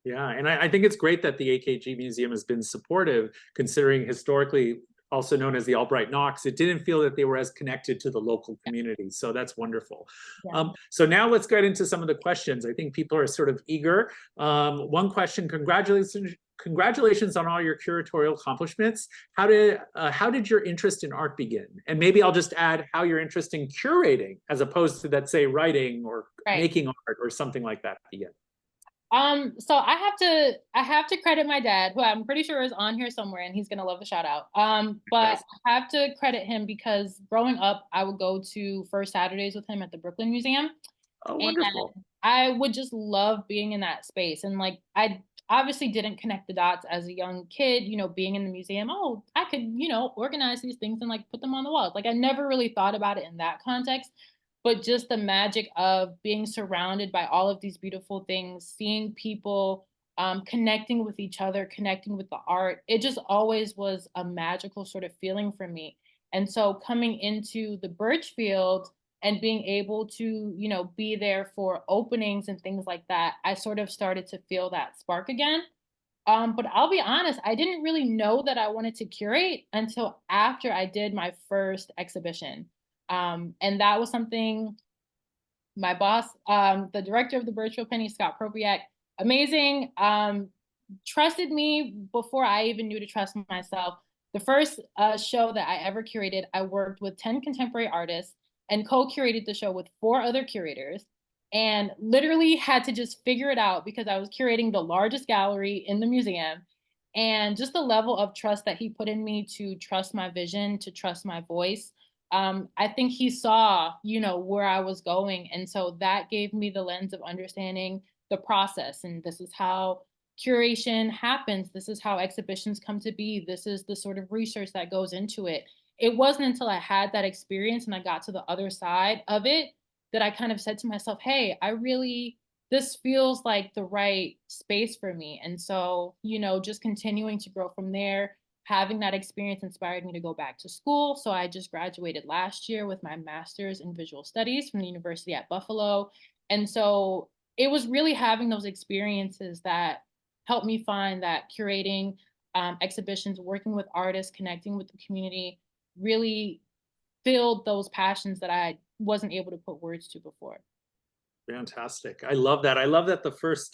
Yeah, and I think it's great that the AKG Museum has been supportive, considering historically, also known as the Albright Knox, it didn't feel that they were as connected to the local community. So that's wonderful. Yeah. So now let's get into some of the questions. I think people are sort of eager. One question: congratulations on all your curatorial accomplishments. How did your interest in art begin? And maybe I'll just add how your interest in curating, as opposed to, let's say, writing or making art or something like that, began. So I have to credit my dad, who I'm pretty sure is on here somewhere, and he's gonna love the shout out. But I have to credit him because growing up, I would go to First Saturdays with him at the Brooklyn Museum. Oh, wonderful. And I would just love being in that space. And like, I obviously didn't connect the dots as a young kid, being in the museum. Oh, I could, organize these things and like put them on the walls. Like, I never really thought about it in that context. But just the magic of being surrounded by all of these beautiful things, seeing people connecting with each other, connecting with the art, it just always was a magical sort of feeling for me. And so coming into the Burchfield and being able to, be there for openings and things like that, I sort of started to feel that spark again. But I'll be honest, I didn't really know that I wanted to curate until after I did my first exhibition. And that was something my boss, the director of the Burchfield Penney, Scott Propriak, amazing, trusted me before I even knew to trust myself. The first show that I ever curated, I worked with 10 contemporary artists and co-curated the show with 4 other curators. and literally had to just figure it out because I was curating the largest gallery in the museum. And just the level of trust that he put in me to trust my vision, to trust my voice. I think he saw, where I was going. And so that gave me the lens of understanding the process. And this is how curation happens. This is how exhibitions come to be. This is the sort of research that goes into it. It wasn't until I had that experience and I got to the other side of it that I kind of said to myself, hey, this feels like the right space for me. And so, just continuing to grow from there, having that experience inspired me to go back to school. So I just graduated last year with my master's in visual studies from the University at Buffalo. And so it was really having those experiences that helped me find that curating exhibitions, working with artists, connecting with the community really filled those passions that I wasn't able to put words to before. Fantastic. I love that. I love that the first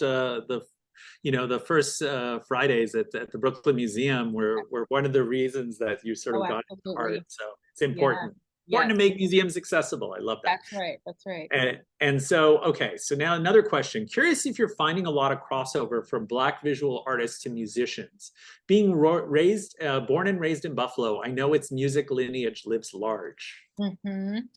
Fridays at the Brooklyn Museum were one of the reasons that you sort of Oh, got into art. absolutely. So it's Yeah. important. Yes. Important to make museums accessible. I love that. That's right. That's right. And so, okay, so now another question. Curious if you're finding a lot of crossover from Black visual artists to musicians. Being born and raised in Buffalo, I know its music lineage lives large.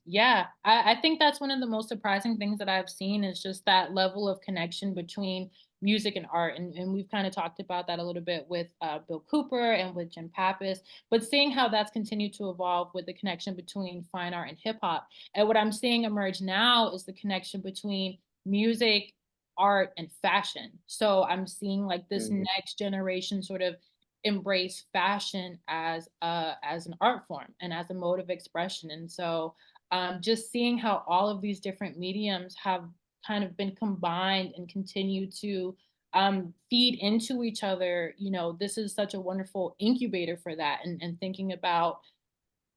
Yeah, I think that's one of the most surprising things that I've seen is just that level of connection between music and art. And we've kind of talked about that a little bit with Bill Cooper and with Jim Pappas, but seeing how that's continued to evolve with the connection between fine art and hip hop. And what I'm seeing emerge now is the connection between music, art, and fashion. So I'm seeing like this next generation sort of embrace fashion as an art form and as a mode of expression. And so just seeing how all of these different mediums have kind of been combined and continue to feed into each other, this is such a wonderful incubator for that. And thinking about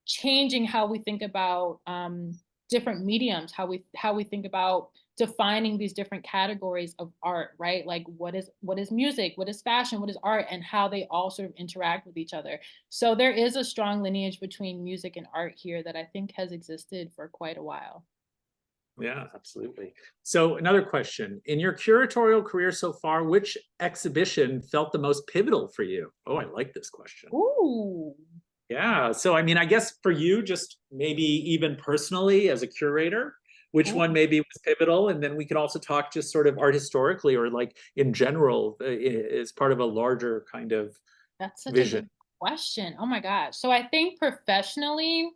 changing how we think about different mediums, how we think about defining these different categories of art, right? Like what is music, what is fashion, what is art, and how they all sort of interact with each other. So there is a strong lineage between music and art here that I think has existed for quite a while. Yeah, absolutely. So another question. In your curatorial career so far, which exhibition felt the most pivotal for you? Oh, I like this question. Ooh. Yeah. So, I mean, I guess for you, just maybe even personally as a curator, which one maybe was pivotal? And then we could also talk just sort of art historically or like in general as part of a larger kind of That's such a vision. good question. Oh my gosh. So I think professionally,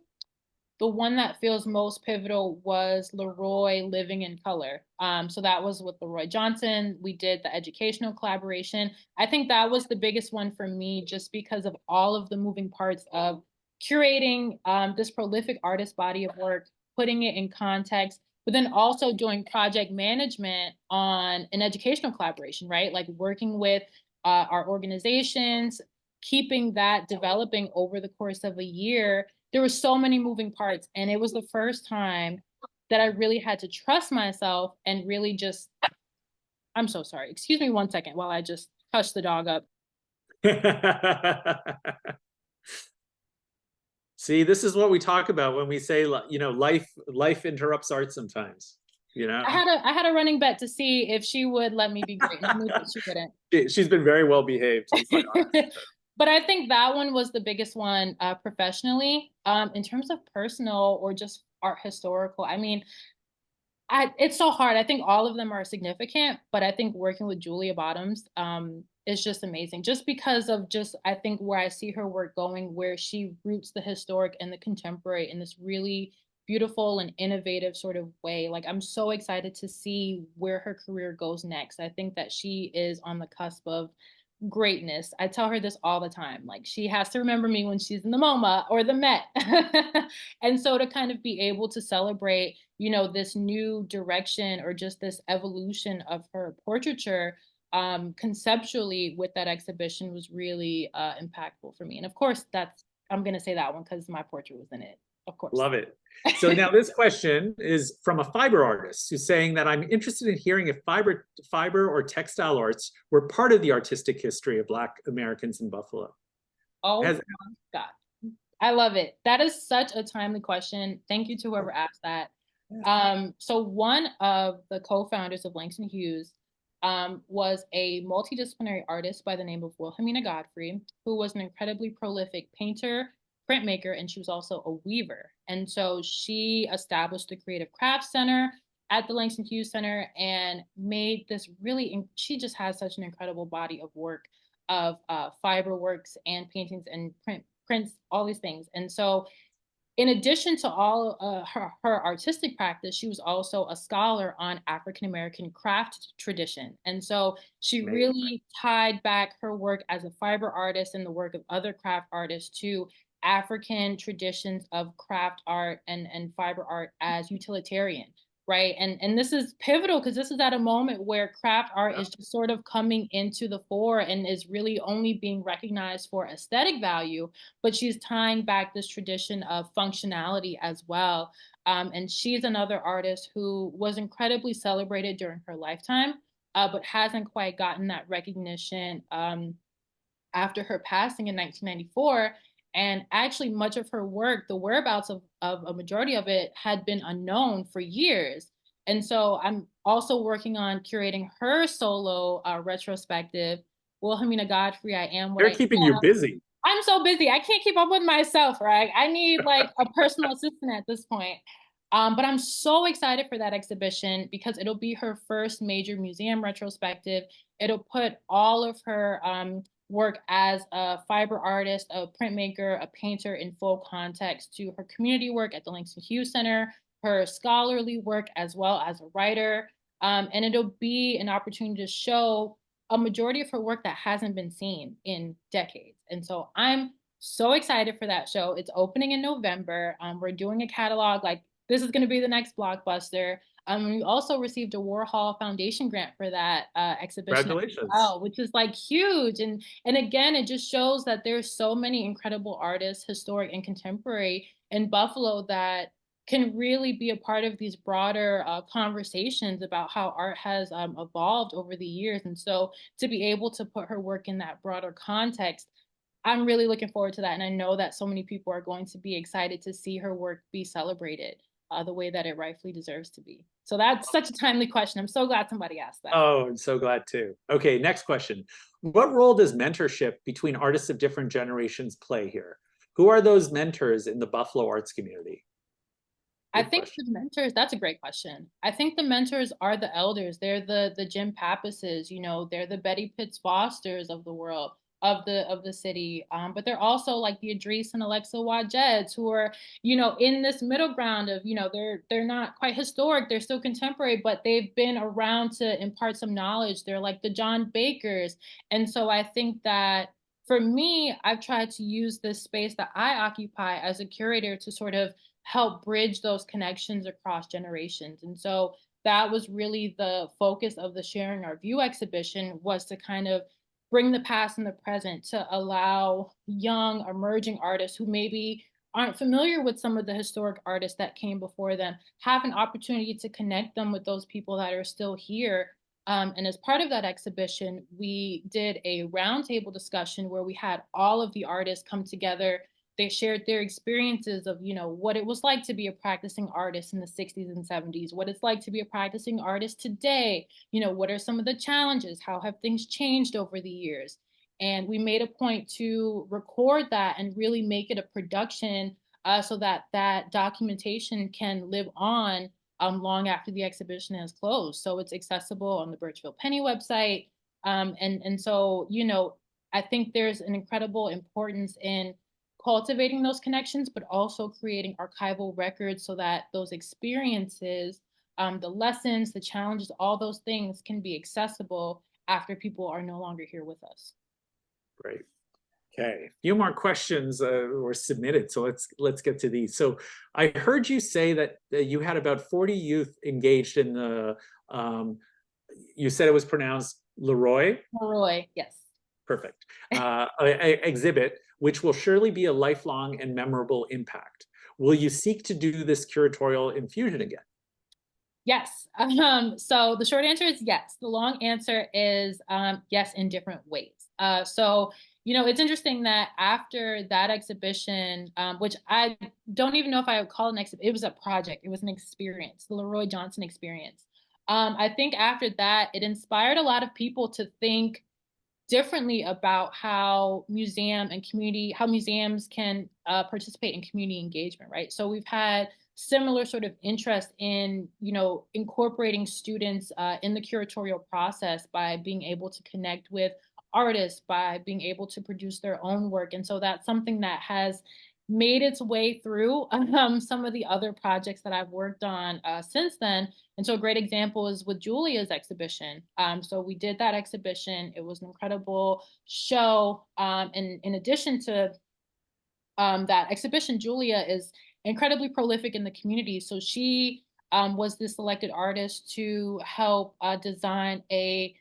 the one that feels most pivotal was Leroy Living in Color. So that was with Leroy Johnson. We did the educational collaboration. I think that was the biggest one for me just because of all of the moving parts of curating this prolific artist body of work, putting it in context, but then also doing project management on an educational collaboration, right? Like working with our organizations, keeping that developing over the course of a year. There were so many moving parts, and it was the first time that I really had to trust myself and really just, I'm so sorry. Excuse me 1 second while I just hush the dog up. See, this is what we talk about when we say, life interrupts art sometimes, I had a running bet to see if she would let me be great, and I knew that she wouldn't. She's been very well behaved, to be quite honest. But I think that one was the biggest one professionally. In terms of personal or just art historical, I mean, it's so hard. I think all of them are significant, but I think working with Julia Bottoms is just amazing. Just because of I think where I see her work going, where she roots the historic and the contemporary in this really beautiful and innovative sort of way. Like I'm so excited to see where her career goes next. I think that she is on the cusp of greatness. I tell her this all the time. Like she has to remember me when she's in the MoMA or the Met. And so to kind of be able to celebrate, this new direction or just this evolution of her portraiture conceptually with that exhibition was really impactful for me. And of course, I'm going to say that one because my portrait was in it. Of course. Love it. So now this question is from a fiber artist who's saying that I'm interested in hearing if fiber or textile arts were part of the artistic history of Black Americans in Buffalo. Oh my God. I love it. That is such a timely question. Thank you to whoever asked that. So one of the co-founders of Langston Hughes was a multidisciplinary artist by the name of Wilhelmina Godfrey, who was an incredibly prolific painter, printmaker, and she was also a weaver. And so she established the Creative Crafts Center at the Langston Hughes Center and made this really, she just has such an incredible body of work of fiber works and paintings and prints, all these things. And so in addition to all her artistic practice, she was also a scholar on African American craft tradition. And so she Amazing. really tied back her work as a fiber artist and the work of other craft artists to African traditions of craft art and fiber art as utilitarian, right? And this is pivotal because this is at a moment where craft art is just sort of coming into the fore and is really only being recognized for aesthetic value, but she's tying back this tradition of functionality as well. And she's another artist who was incredibly celebrated during her lifetime, but hasn't quite gotten that recognition after her passing in 1994. And actually, much of her work, the whereabouts of a majority of it, had been unknown for years. And so I'm also working on curating her solo retrospective. Wilhelmina Godfrey, I am what They're I keeping you am. busy. I'm so busy. I can't keep up with myself, right? I need like a personal assistant at this point. But I'm so excited for that exhibition because it'll be her first major museum retrospective. It'll put all of her work as a fiber artist, a printmaker, a painter in full context to her community work at the Langston Hughes Center, her scholarly work as well as a writer. And it'll be an opportunity to show a majority of her work that hasn't been seen in decades. And so I'm so excited for that show. It's opening in November. We're doing a catalog, like this is going to be the next blockbuster. We also received a Warhol Foundation grant for that exhibition as Congratulations. well, which is like huge. And again, it just shows that there's so many incredible artists, historic and contemporary, in Buffalo that can really be a part of these broader conversations about how art has evolved over the years. And so to be able to put her work in that broader context, I'm really looking forward to that. And I know that so many people are going to be excited to see her work be celebrated the way that it rightfully deserves to be. So that's such a timely question. I'm so glad somebody asked that. Oh, I'm so glad too. Okay, next question. What role does mentorship between artists of different generations play here? Who are those mentors in the Buffalo arts community? I Good think question. the mentors, that's a great question. I think the mentors are the elders. They're the Jim Pappases, you know, they're the Betty Pitts Fosters of the world, of the city. But they're also like the Idris and Alexa Wajeds who are, you know, in this middle ground of, you know, they're not quite historic, they're still contemporary, but they've been around to impart some knowledge. They're like the John Bakers. And so I think that for me, I've tried to use this space that I occupy as a curator to sort of help bridge those connections across generations. And so that was really the focus of the Sharing Our View exhibition, was to kind of bring the past and the present to allow young emerging artists who maybe aren't familiar with some of the historic artists that came before them have an opportunity to connect them with those people that are still here. And as part of that exhibition, we did a roundtable discussion where we had all of the artists come together. They shared their experiences of, you know, what it was like to be a practicing artist in the 60s and 70s, what it's like to be a practicing artist today, you know, what are some of the challenges, how have things changed over the years. And we made a point to record that and really make it a production so that that documentation can live on long after the exhibition has closed. So it's accessible on the Burchfield Penney website. And so, you know, I think there's an incredible importance in cultivating those connections, but also creating archival records so that those experiences, the lessons, the challenges, all those things can be accessible after people are no longer here with us. Great. Okay, a few more questions were submitted, so let's get to these. So I heard you say that you had about 40 youth engaged in the, you said it was pronounced Leroy? Roy, yes. Perfect. Exhibit, which will surely be a lifelong and memorable impact. Will you seek to do this curatorial infusion again? Yes. So the short answer is yes. The long answer is yes in different ways. So It's interesting that after that exhibition, which I don't even know if I would call it an exhibition, it was a project, it was an experience, the Leroy Johnson experience. I think after that, it inspired a lot of people to think differently about how museums can participate in community engagement, right? So we've had similar sort of interest in, incorporating students in the curatorial process by being able to connect with artists, by being able to produce their own work. And so that's something that has made its way through some of the other projects that I've worked on since then. And so a great example is with Julia's exhibition. So we did that exhibition. It was an incredible show. And in addition to that exhibition, Julia is incredibly prolific in the community. So she was the selected artist to help design a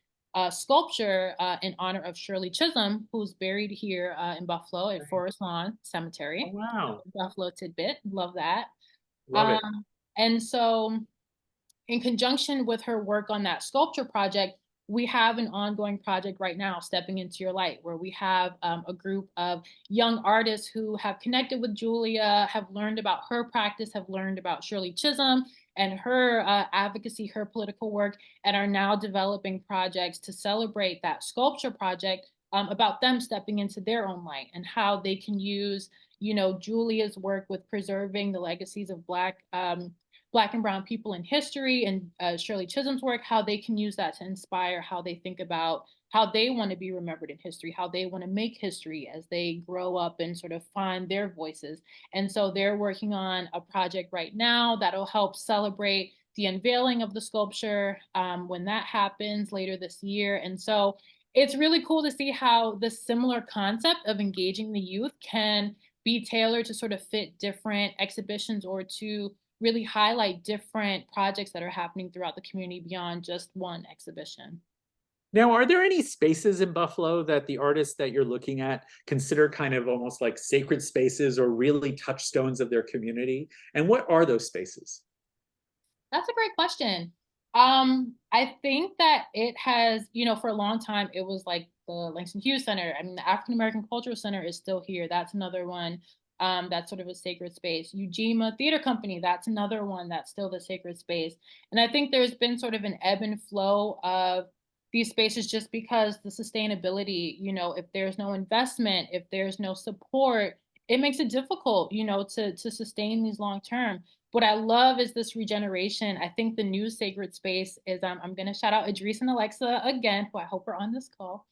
sculpture in honor of Shirley Chisholm, who's buried here in Buffalo at Forest Lawn Oh, Cemetery. wow. Buffalo tidbit, love that. Love it. And so in conjunction with her work on that sculpture project, we have an ongoing project right now, Stepping Into Your Light, where we have a group of young artists who have connected with Julia, have learned about her practice, have learned about Shirley Chisholm and her advocacy, her political work, and are now developing projects to celebrate that sculpture project about them stepping into their own light and how they can use, Julia's work with preserving the legacies of Black and Brown people in history and Shirley Chisholm's work, how they can use that to inspire how they think about how they want to be remembered in history, how they want to make history as they grow up and sort of find their voices. And so they're working on a project right now that'll help celebrate the unveiling of the sculpture when that happens later this year. And so it's really cool to see how the similar concept of engaging the youth can be tailored to sort of fit different exhibitions or to really highlight different projects that are happening throughout the community beyond just one exhibition. Now, are there any spaces in Buffalo that the artists that you're looking at consider kind of almost like sacred spaces or really touchstones of their community? And what are those spaces? That's a great question. I think that it has, for a long time, it was like the Langston Hughes Center. I mean, the African American Cultural Center is still here. That's another one that's sort of a sacred space. Ujima Theater Company, that's another one that's still the sacred space. And I think there's been sort of an ebb and flow of these spaces just because the sustainability, if there's no investment, if there's no support, it makes it difficult, to sustain these long term. What I love is this regeneration. I think the new sacred space is I'm going to shout out Idris and Alexa again, who I hope are on this call.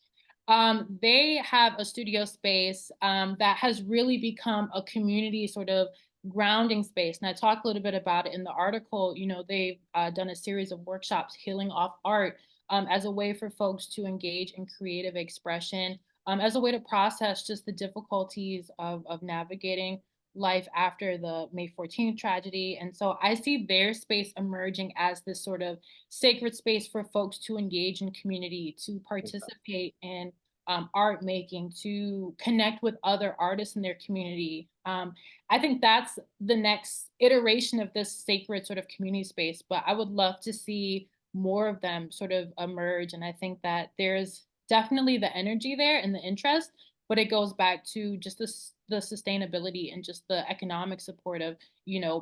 They have a studio space that has really become a community sort of grounding space. And I talked a little bit about it in the article. They've done a series of workshops, Healing Off Art, as a way for folks to engage in creative expression, as a way to process just the difficulties of navigating life after the May 14th tragedy. And so I see their space emerging as this sort of sacred space for folks to engage in community, to participate in art making, to connect with other artists in their community. I think that's the next iteration of this sacred sort of community space, but I would love to see more of them sort of emerge. And I think that there's definitely the energy there and the interest, but it goes back to just the sustainability and just the economic support of,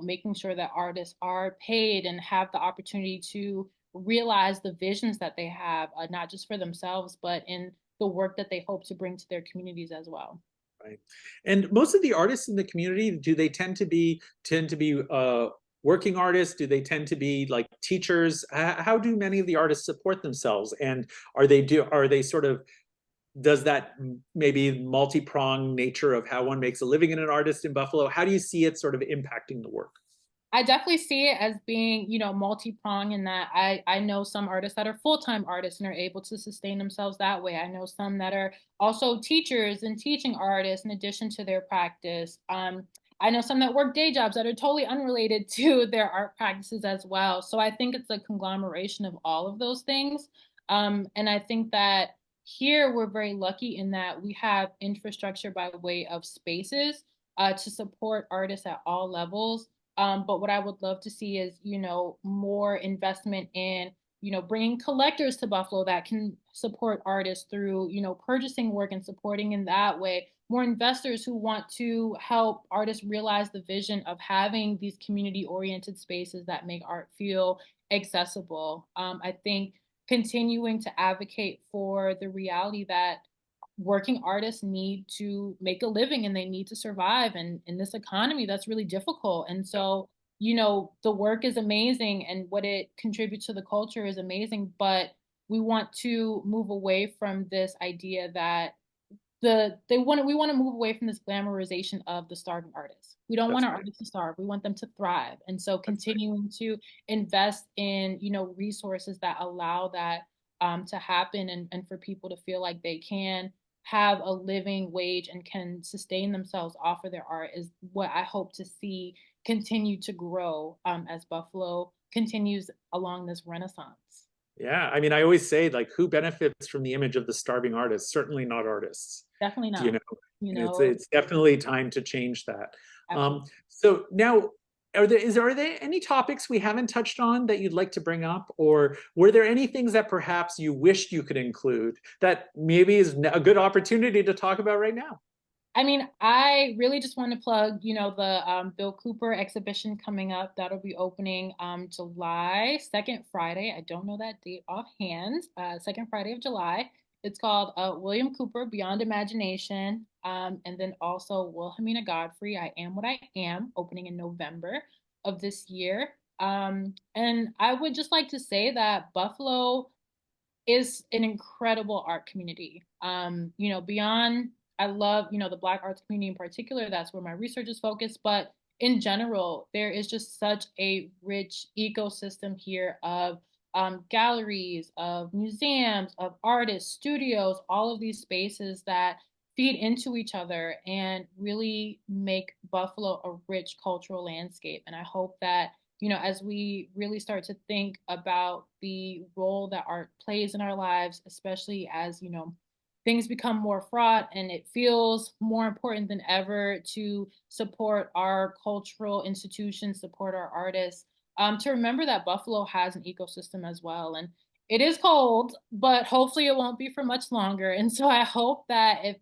making sure that artists are paid and have the opportunity to realize the visions that they have, not just for themselves, but in the work that they hope to bring to their communities as well. Right. And most of the artists in the community, do they tend to be working artists? Do they tend to be like teachers? How do many of the artists support themselves? And are they sort of, does that maybe multi-pronged nature of how one makes a living in an artist in Buffalo, how do you see it sort of impacting the work? I definitely see it as being, multi-pronged in that I know some artists that are full-time artists and are able to sustain themselves that way. I know some that are also teachers and teaching artists in addition to their practice. I know some that work day jobs that are totally unrelated to their art practices as well. So I think it's a conglomeration of all of those things. And I think that here we're very lucky in that we have infrastructure by way of spaces to support artists at all levels. But what I would love to see is, more investment in bringing collectors to Buffalo that can support artists through, purchasing work and supporting in that way. More investors who want to help artists realize the vision of having these community-oriented spaces that make art feel accessible. I think continuing to advocate for the reality that working artists need to make a living and they need to survive. And in this economy, that's really difficult. And so, the work is amazing and what it contributes to the culture is amazing, but we want to move away from this idea that we want to move away from this glamorization of the starving artists. We don't want our artists to starve. We want them to thrive. And so continuing to invest in, resources that allow that to happen and for people to feel like they can have a living wage and can sustain themselves off of their art is what I hope to see continue to grow as Buffalo continues along this renaissance. Yeah, I mean, I always say, like, who benefits from the image of the starving artist? Certainly not artists. Definitely not. It's definitely time to change that. So now, are there any topics we haven't touched on that you'd like to bring up, or were there any things that perhaps you wished you could include that maybe is a good opportunity to talk about right now? I mean, I really just want to plug, the Bill Cooper exhibition coming up. That'll be opening July 2nd, Friday. I don't know that date offhand. Second Friday of July. It's called William Cooper, Beyond Imagination. And then also Wilhelmina Godfrey, I Am What I Am, opening in November of this year. And I would just like to say that Buffalo is an incredible art community. Beyond I love, the Black arts community in particular. That's where my research is focused. But in general, there is just such a rich ecosystem here of galleries, of museums, of artists, studios, all of these spaces that feed into each other and really make Buffalo a rich cultural landscape. And I hope that, as we really start to think about the role that art plays in our lives, especially as, things become more fraught and it feels more important than ever to support our cultural institutions, support our artists, to remember that Buffalo has an ecosystem as well. And it is cold, but hopefully it won't be for much longer. And so I hope that if,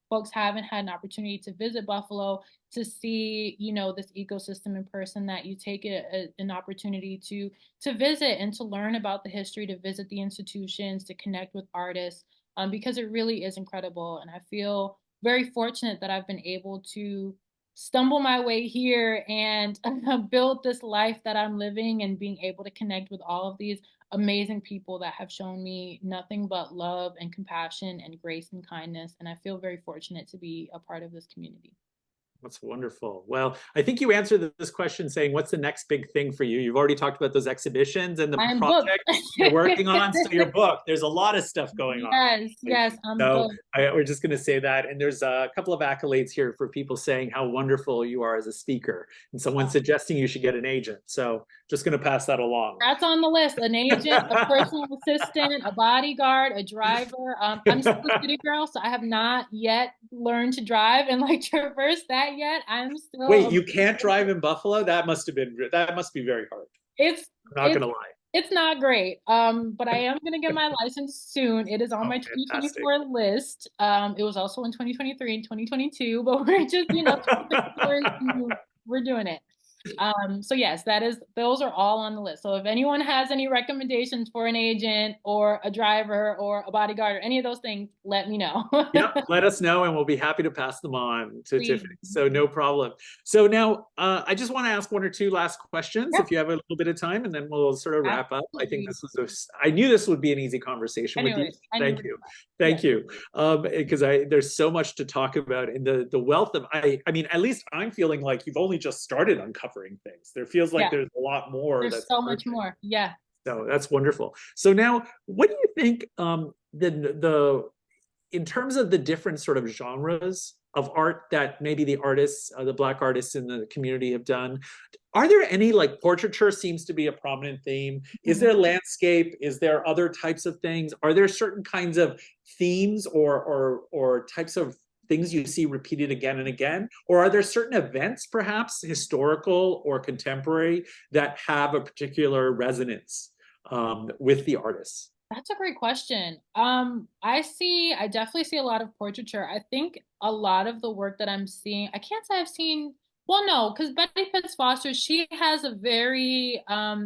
folks haven't had an opportunity to visit Buffalo to see, this ecosystem in person, that you take an opportunity to visit and to learn about the history, to visit the institutions, to connect with artists. Because it really is incredible. And I feel very fortunate that I've been able to stumble my way here and build this life that I'm living and being able to connect with all of these amazing people that have shown me nothing but love and compassion and grace and kindness. And I feel very fortunate to be a part of this community. That's wonderful. Well, I think you answered this question saying, what's the next big thing for you? You've already talked about those exhibitions and the project you're working on. So your book, there's a lot of stuff going on. Yes, so we're just going to say that. And there's a couple of accolades here for people saying how wonderful you are as a speaker and someone suggesting you should get an agent. So just going to pass that along. That's on the list. An agent, a personal assistant, a bodyguard, a driver. I'm still a city girl, so I have not yet learned to drive and traverse that yet. I'm still. Wait, you can't drive in Buffalo? That must be very hard. I'm not gonna lie. It's not great. But I am gonna get my license soon. It is on my 2024 list. It was also in 2023 and 2022, but we're just, we're doing it. So yes, those are all on the list. So if anyone has any recommendations for an agent or a driver or a bodyguard or any of those things, let me know. Yep, let us know and we'll be happy to pass them on to Tiffany. So no problem. So now I just want to ask one or two last questions if you have a little bit of time, and then we'll sort of wrap up. I think I knew this would be an easy conversation with you. Thank you. Because there's so much to talk about, and the wealth of, I mean, at least I'm feeling like you've only just started uncovering things. There feels like there's a lot more. There's so much more. Yeah. So that's wonderful. So now, what do you think in terms of the different sort of genres of art that maybe the artists, the Black artists in the community have done? Are there any, like, portraiture seems to be a prominent theme? Is there landscape? Is there other types of things? Are there certain kinds of themes or types of things you see repeated again and again? Or are there certain events, perhaps historical or contemporary, that have a particular resonance with the artists? That's a great question. I definitely see a lot of portraiture. I think a lot of the work that I'm seeing, I can't say I've seen, well, no, because Betty Pitts Foster, she has a very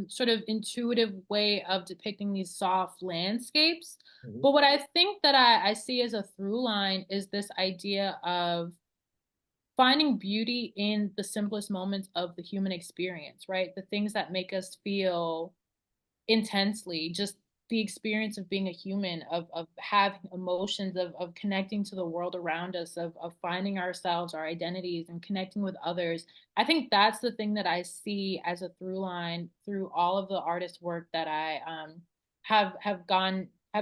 sort of intuitive way of depicting these soft landscapes. Mhm. But what I think that I see as a through line is this idea of finding beauty in the simplest moments of the human experience, right? The things that make us feel intensely, just the experience of being a human, of having emotions, of connecting to the world around us, of finding ourselves, our identities, and connecting with others. I think that's the thing that I see as a through line through all of the artist work that I have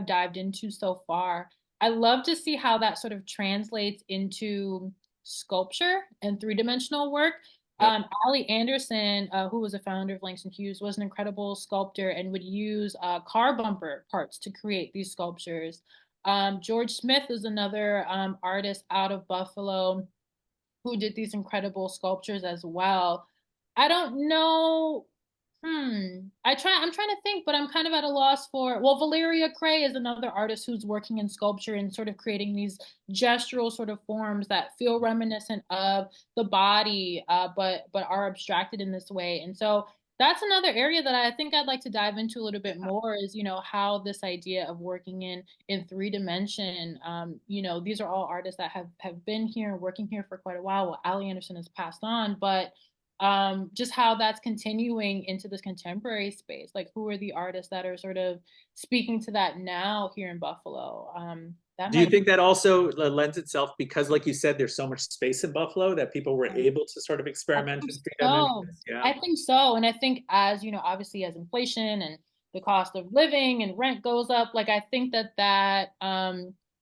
dived into so far. I love to see how that sort of translates into sculpture and three-dimensional work. Yep. Ali Anderson, who was a founder of Langston Hughes, was an incredible sculptor and would use car bumper parts to create these sculptures. George Smith is another artist out of Buffalo who did these incredible sculptures as well. I don't know. I'm trying to think, but I'm kind of at a loss for, well, Valeria Cray is another artist who's working in sculpture and sort of creating these gestural sort of forms that feel reminiscent of the body, but are abstracted in this way. And so that's another area that I think I'd like to dive into a little bit more is, how this idea of working in three dimension, these are all artists that have been here and working here for quite a while. Well, Ali Anderson has passed on, but just how that's continuing into this contemporary space. Like, who are the artists that are sort of speaking to that now here in Buffalo? That Do you might think that also lends itself because, like you said, there's so much space in Buffalo that people were be. able to sort of I experiment think in three so. dimensions? Yeah. I think so. And I think as, obviously as inflation and the cost of living and rent goes up, like I think that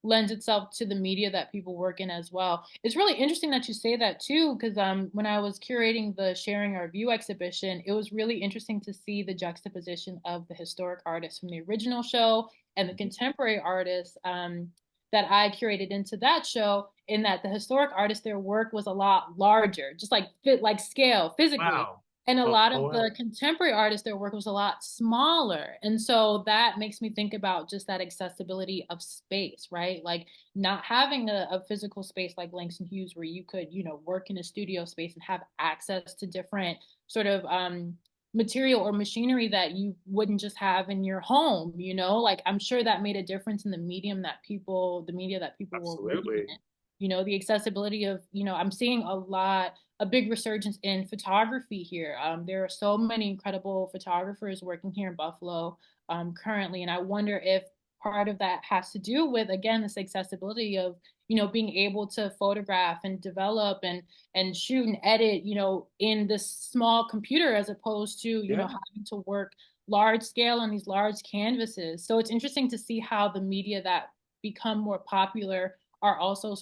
lends itself to the media that people work in as well. It's really interesting that you say that too, because when I was curating the Sharing Our View exhibition, it was really interesting to see the juxtaposition of the historic artists from the original show and the contemporary artists that I curated into that show, in that the historic artists, their work was a lot larger, just like like scale physically. Wow. And a Oh, lot oh, of wow. the contemporary artists, their work was a lot smaller. And so that makes me think about just that accessibility of space, right? Like not having a physical space like Langston Hughes where you could, work in a studio space and have access to different sort of material or machinery that you wouldn't just have in your home, like I'm sure that made a difference in the media that people were reading Absolutely. in. The accessibility of, I'm seeing a big resurgence in photography here. There are so many incredible photographers working here in Buffalo currently, and I wonder if part of that has to do with, again, this accessibility of, being able to photograph and develop and shoot and edit, in this small computer as opposed to, Yeah. having to work large scale on these large canvases. So it's interesting to see how the media that become more popular are also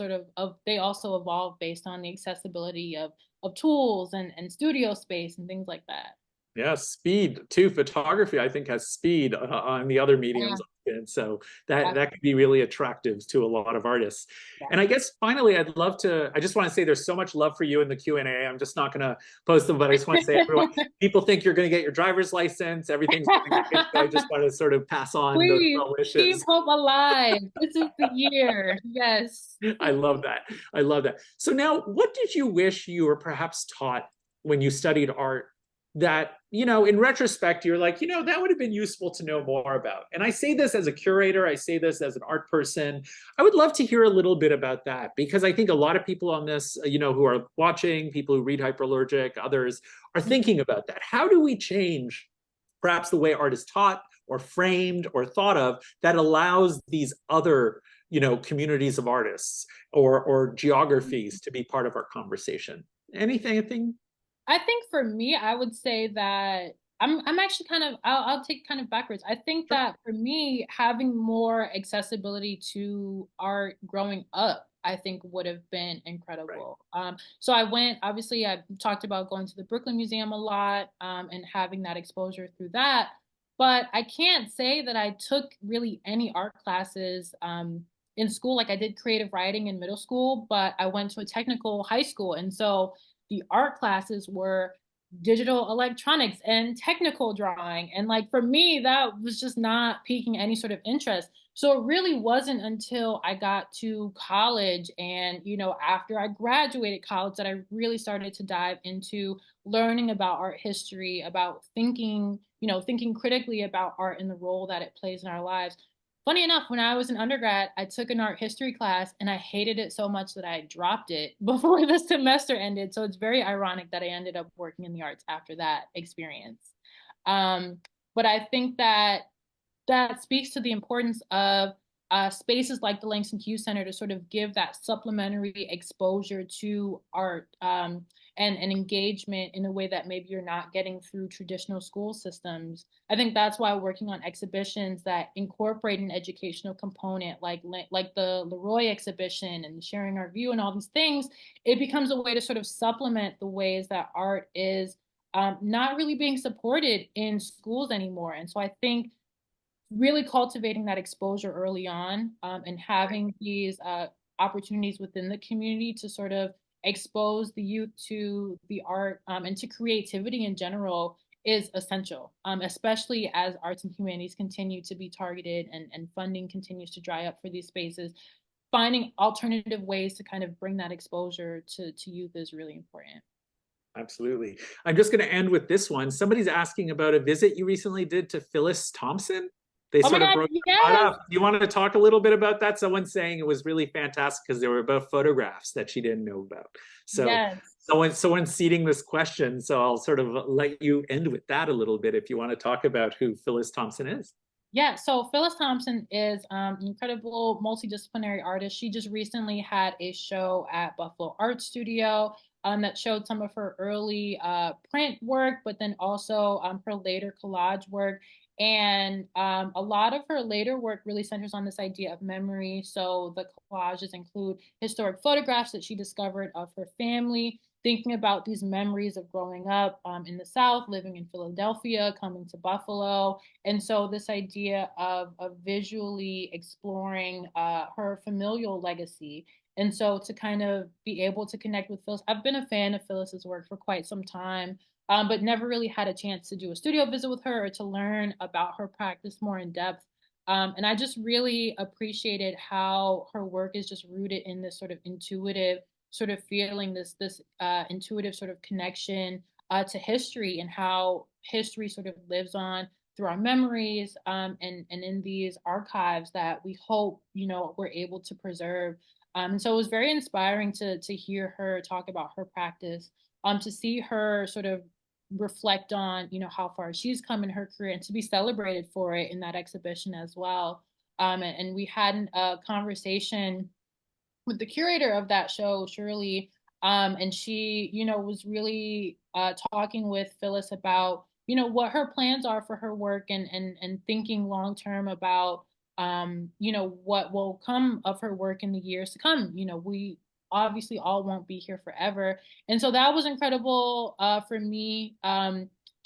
they also evolve based on the accessibility of tools and studio space and things like that. Yeah, speed too. Photography, I think, has speed on the other Yeah, mediums, and so that could absolutely. be really attractive to a lot of artists. Yeah. And I guess finally, I'd love to. I just want to say there's so much love for you in the Q&A. I'm just not going to post them, but I just want to say, everyone, people think you're going to get your driver's license. Everything's going great. So I just want to sort of pass on those Please well keep wishes. hope alive. This is the year. Yes. I love that. I love that. So now, what did you wish you were perhaps taught when you studied art that, in retrospect, you're like, that would have been useful to know more about? And I say this as a curator, I say this as an art person. I would love to hear a little bit about that because I think a lot of people on this, who are watching, people who read Hyperallergic, others are thinking about that. How do we change perhaps the way art is taught or framed or thought of that allows these other communities of artists or geographies to be part of our conversation? Anything? I think for me, I would say that I'm actually I'll take kind of backwards. I think Sure. that for me, having more accessibility to art growing up, I think would have been Right. incredible. So obviously I talked about going to the Brooklyn Museum a lot, and having that exposure through that. But I can't say that I took really any art classes in school. Like I did creative writing in middle school, but I went to a technical high school. And so the art classes were digital electronics and technical drawing. And like for me, that was just not piquing any sort of interest. So it really wasn't until I got to college and, after I graduated college that I really started to dive into learning about art history, about thinking critically about art and the role that it plays in our lives. Funny enough, when I was an undergrad, I took an art history class and I hated it so much that I dropped it before the semester ended. So it's very ironic that I ended up working in the arts after that experience. Um, but I think that speaks to the importance of spaces like the Langston Hughes Center to sort of give that supplementary exposure to art and engagement in a way that maybe you're not getting through traditional school systems. I think that's why working on exhibitions that incorporate an educational component, like the Leroy exhibition and sharing our view and all these things, it becomes a way to sort of supplement the ways that art is not really being supported in schools anymore. And so I think really cultivating that exposure early on and having these opportunities within the community to sort of expose the youth to the art and to creativity in general is essential, especially as arts and humanities continue to be targeted and funding continues to dry up for these spaces. Finding alternative ways to kind of bring that exposure to youth is really important. Absolutely. I'm just going to end with this one. Somebody's asking about a visit you recently did to Phyllis Thompson. They Oh my sort of God, brought yes, up. Do you want to talk a little bit about that? Someone's saying it was really fantastic because there were about photographs that she didn't know about. So yes. someone's seeding this question. So I'll sort of let you end with that a little bit if you want to talk about who Phyllis Thompson is. Yeah, so Phyllis Thompson is an incredible multidisciplinary artist. She just recently had a show at Buffalo Art Studio that showed some of her early print work, but then also her later collage work. And a lot of her later work really centers on this idea of memory. So the collages include historic photographs that she discovered of her family, thinking about these memories of growing up in the South, living in Philadelphia, coming to Buffalo, and so this idea of visually exploring her familial legacy. And so to kind of be able to connect with Phyllis, I've been a fan of Phyllis's work for quite some time, but never really had a chance to do a studio visit with her or to learn about her practice more in depth. And I just really appreciated how her work is just rooted in this sort of intuitive sort of feeling, this intuitive sort of connection to history and how history sort of lives on through our memories and in these archives that we hope we're able to preserve. And so it was very inspiring to hear her talk about her practice, to see her sort of reflect on how far she's come in her career and to be celebrated for it in that exhibition as well. And we had a conversation with the curator of that show, Shirley, and she, was really talking with Phyllis about, what her plans are for her work and thinking long term about, what will come of her work in the years to come. We obviously all won't be here forever, and so that was incredible for me,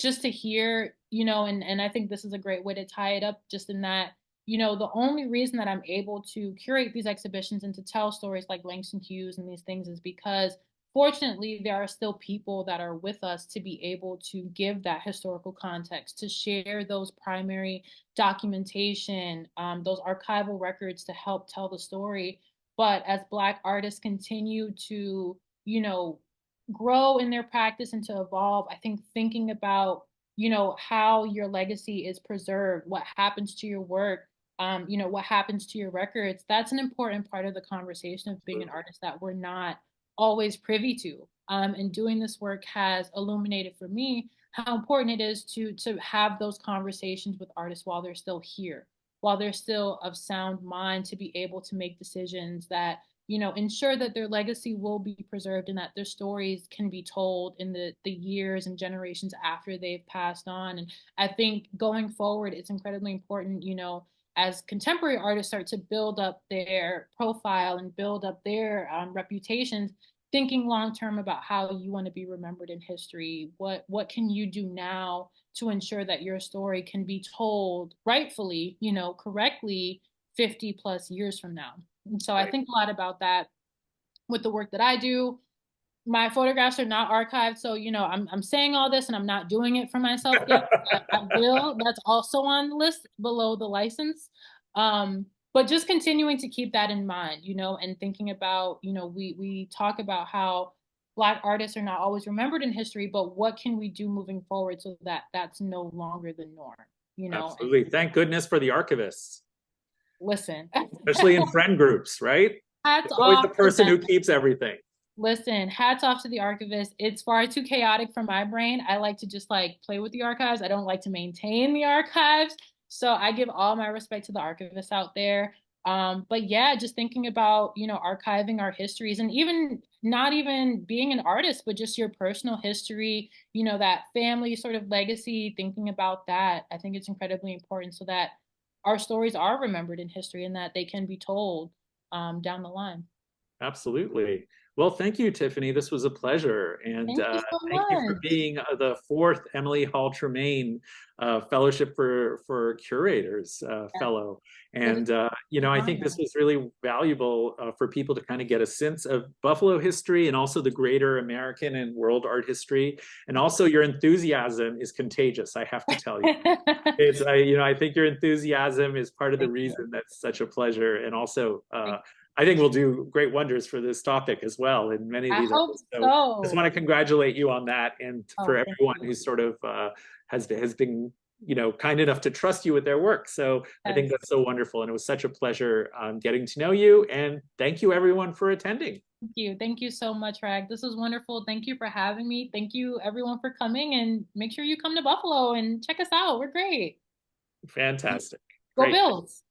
just to hear, and I think this is a great way to tie it up, just in that the only reason that I'm able to curate these exhibitions and to tell stories like Langston Hughes and these things is because fortunately there are still people that are with us to be able to give that historical context, to share those primary documentation, those archival records to help tell the story. But as Black artists continue to, grow in their practice and to evolve, I think thinking about how your legacy is preserved, what happens to your work, what happens to your records, that's an important part of the conversation of being an artist that we're not always privy to. And doing this work has illuminated for me how important it is to have those conversations with artists while they're still here, while they're still of sound mind, to be able to make decisions that ensure that their legacy will be preserved and that their stories can be told in the years and generations after they've passed on. And I think going forward, it's incredibly important, as contemporary artists start to build up their profile and build up their reputations, thinking long term about how you want to be remembered in history. What can you do now to ensure that your story can be told rightfully, correctly 50 plus years from now? And so I Right. think a lot about that with the work that I do. my photographs are not archived, so you know I'm saying all this and I'm not doing it for myself yet. I will. That's also on the list below the license. But just continuing to keep that in mind, you know, and thinking about, you know, we talk about how Black artists are not always remembered in history, but what can we do moving forward so that that's no longer the norm, you know? And Absolutely. Thank goodness for the archivists, listen, especially in friend groups, right? hats It's always the off to person them. who keeps everything. Listen, hats off to the archivist. It's far too chaotic for my brain. I like to just like play with the archives. I don't like to maintain the archives. So I give all my respect to the archivists out there. But yeah, just thinking about, you know, archiving our histories and even not even being an artist, but just your personal history, you know, that family sort of legacy, thinking about that. I think it's incredibly important so that our stories are remembered in history and that they can be told down the line. Absolutely. Well, thank you, Tiffany. This was a pleasure. And Thank you so thank you for much. being the fourth Emily Hall Tremaine Fellowship for Curators Fellow. It is And, you know, an I think this honor. was really valuable for people to kind of get a sense of Buffalo history and also the greater American and world art history. And also your enthusiasm is contagious, I have to tell you. You know, I think your enthusiasm is part of the Thank you. reason that's such a pleasure. And also, Thank I think we'll do great wonders for this topic as well in many of I these hope artists. So just so. want to congratulate you on that, and for Oh, thank everyone you. who's sort of has been, you know, kind enough to trust you with their work. So I think Yes. that's so wonderful, and it was such a pleasure getting to know you. And thank you everyone for attending. Thank you. Thank you so much, Rag. This was wonderful. Thank you for having me. Thank you everyone for coming and make sure you come to Buffalo and check us out. We're great. Fantastic. Go Great. Bills.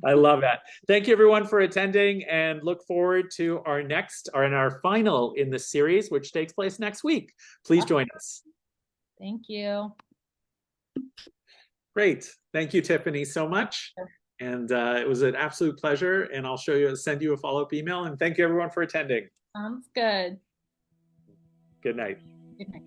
I love that. Thank you everyone for attending, and look forward to our next or in our final in the series, which takes place next week. Please join us. Thank you. Great. Thank you, Tiffany, so much. And it was an absolute pleasure. And I'll send you a follow-up email. And thank you everyone for attending. Sounds good. Good night. Good night.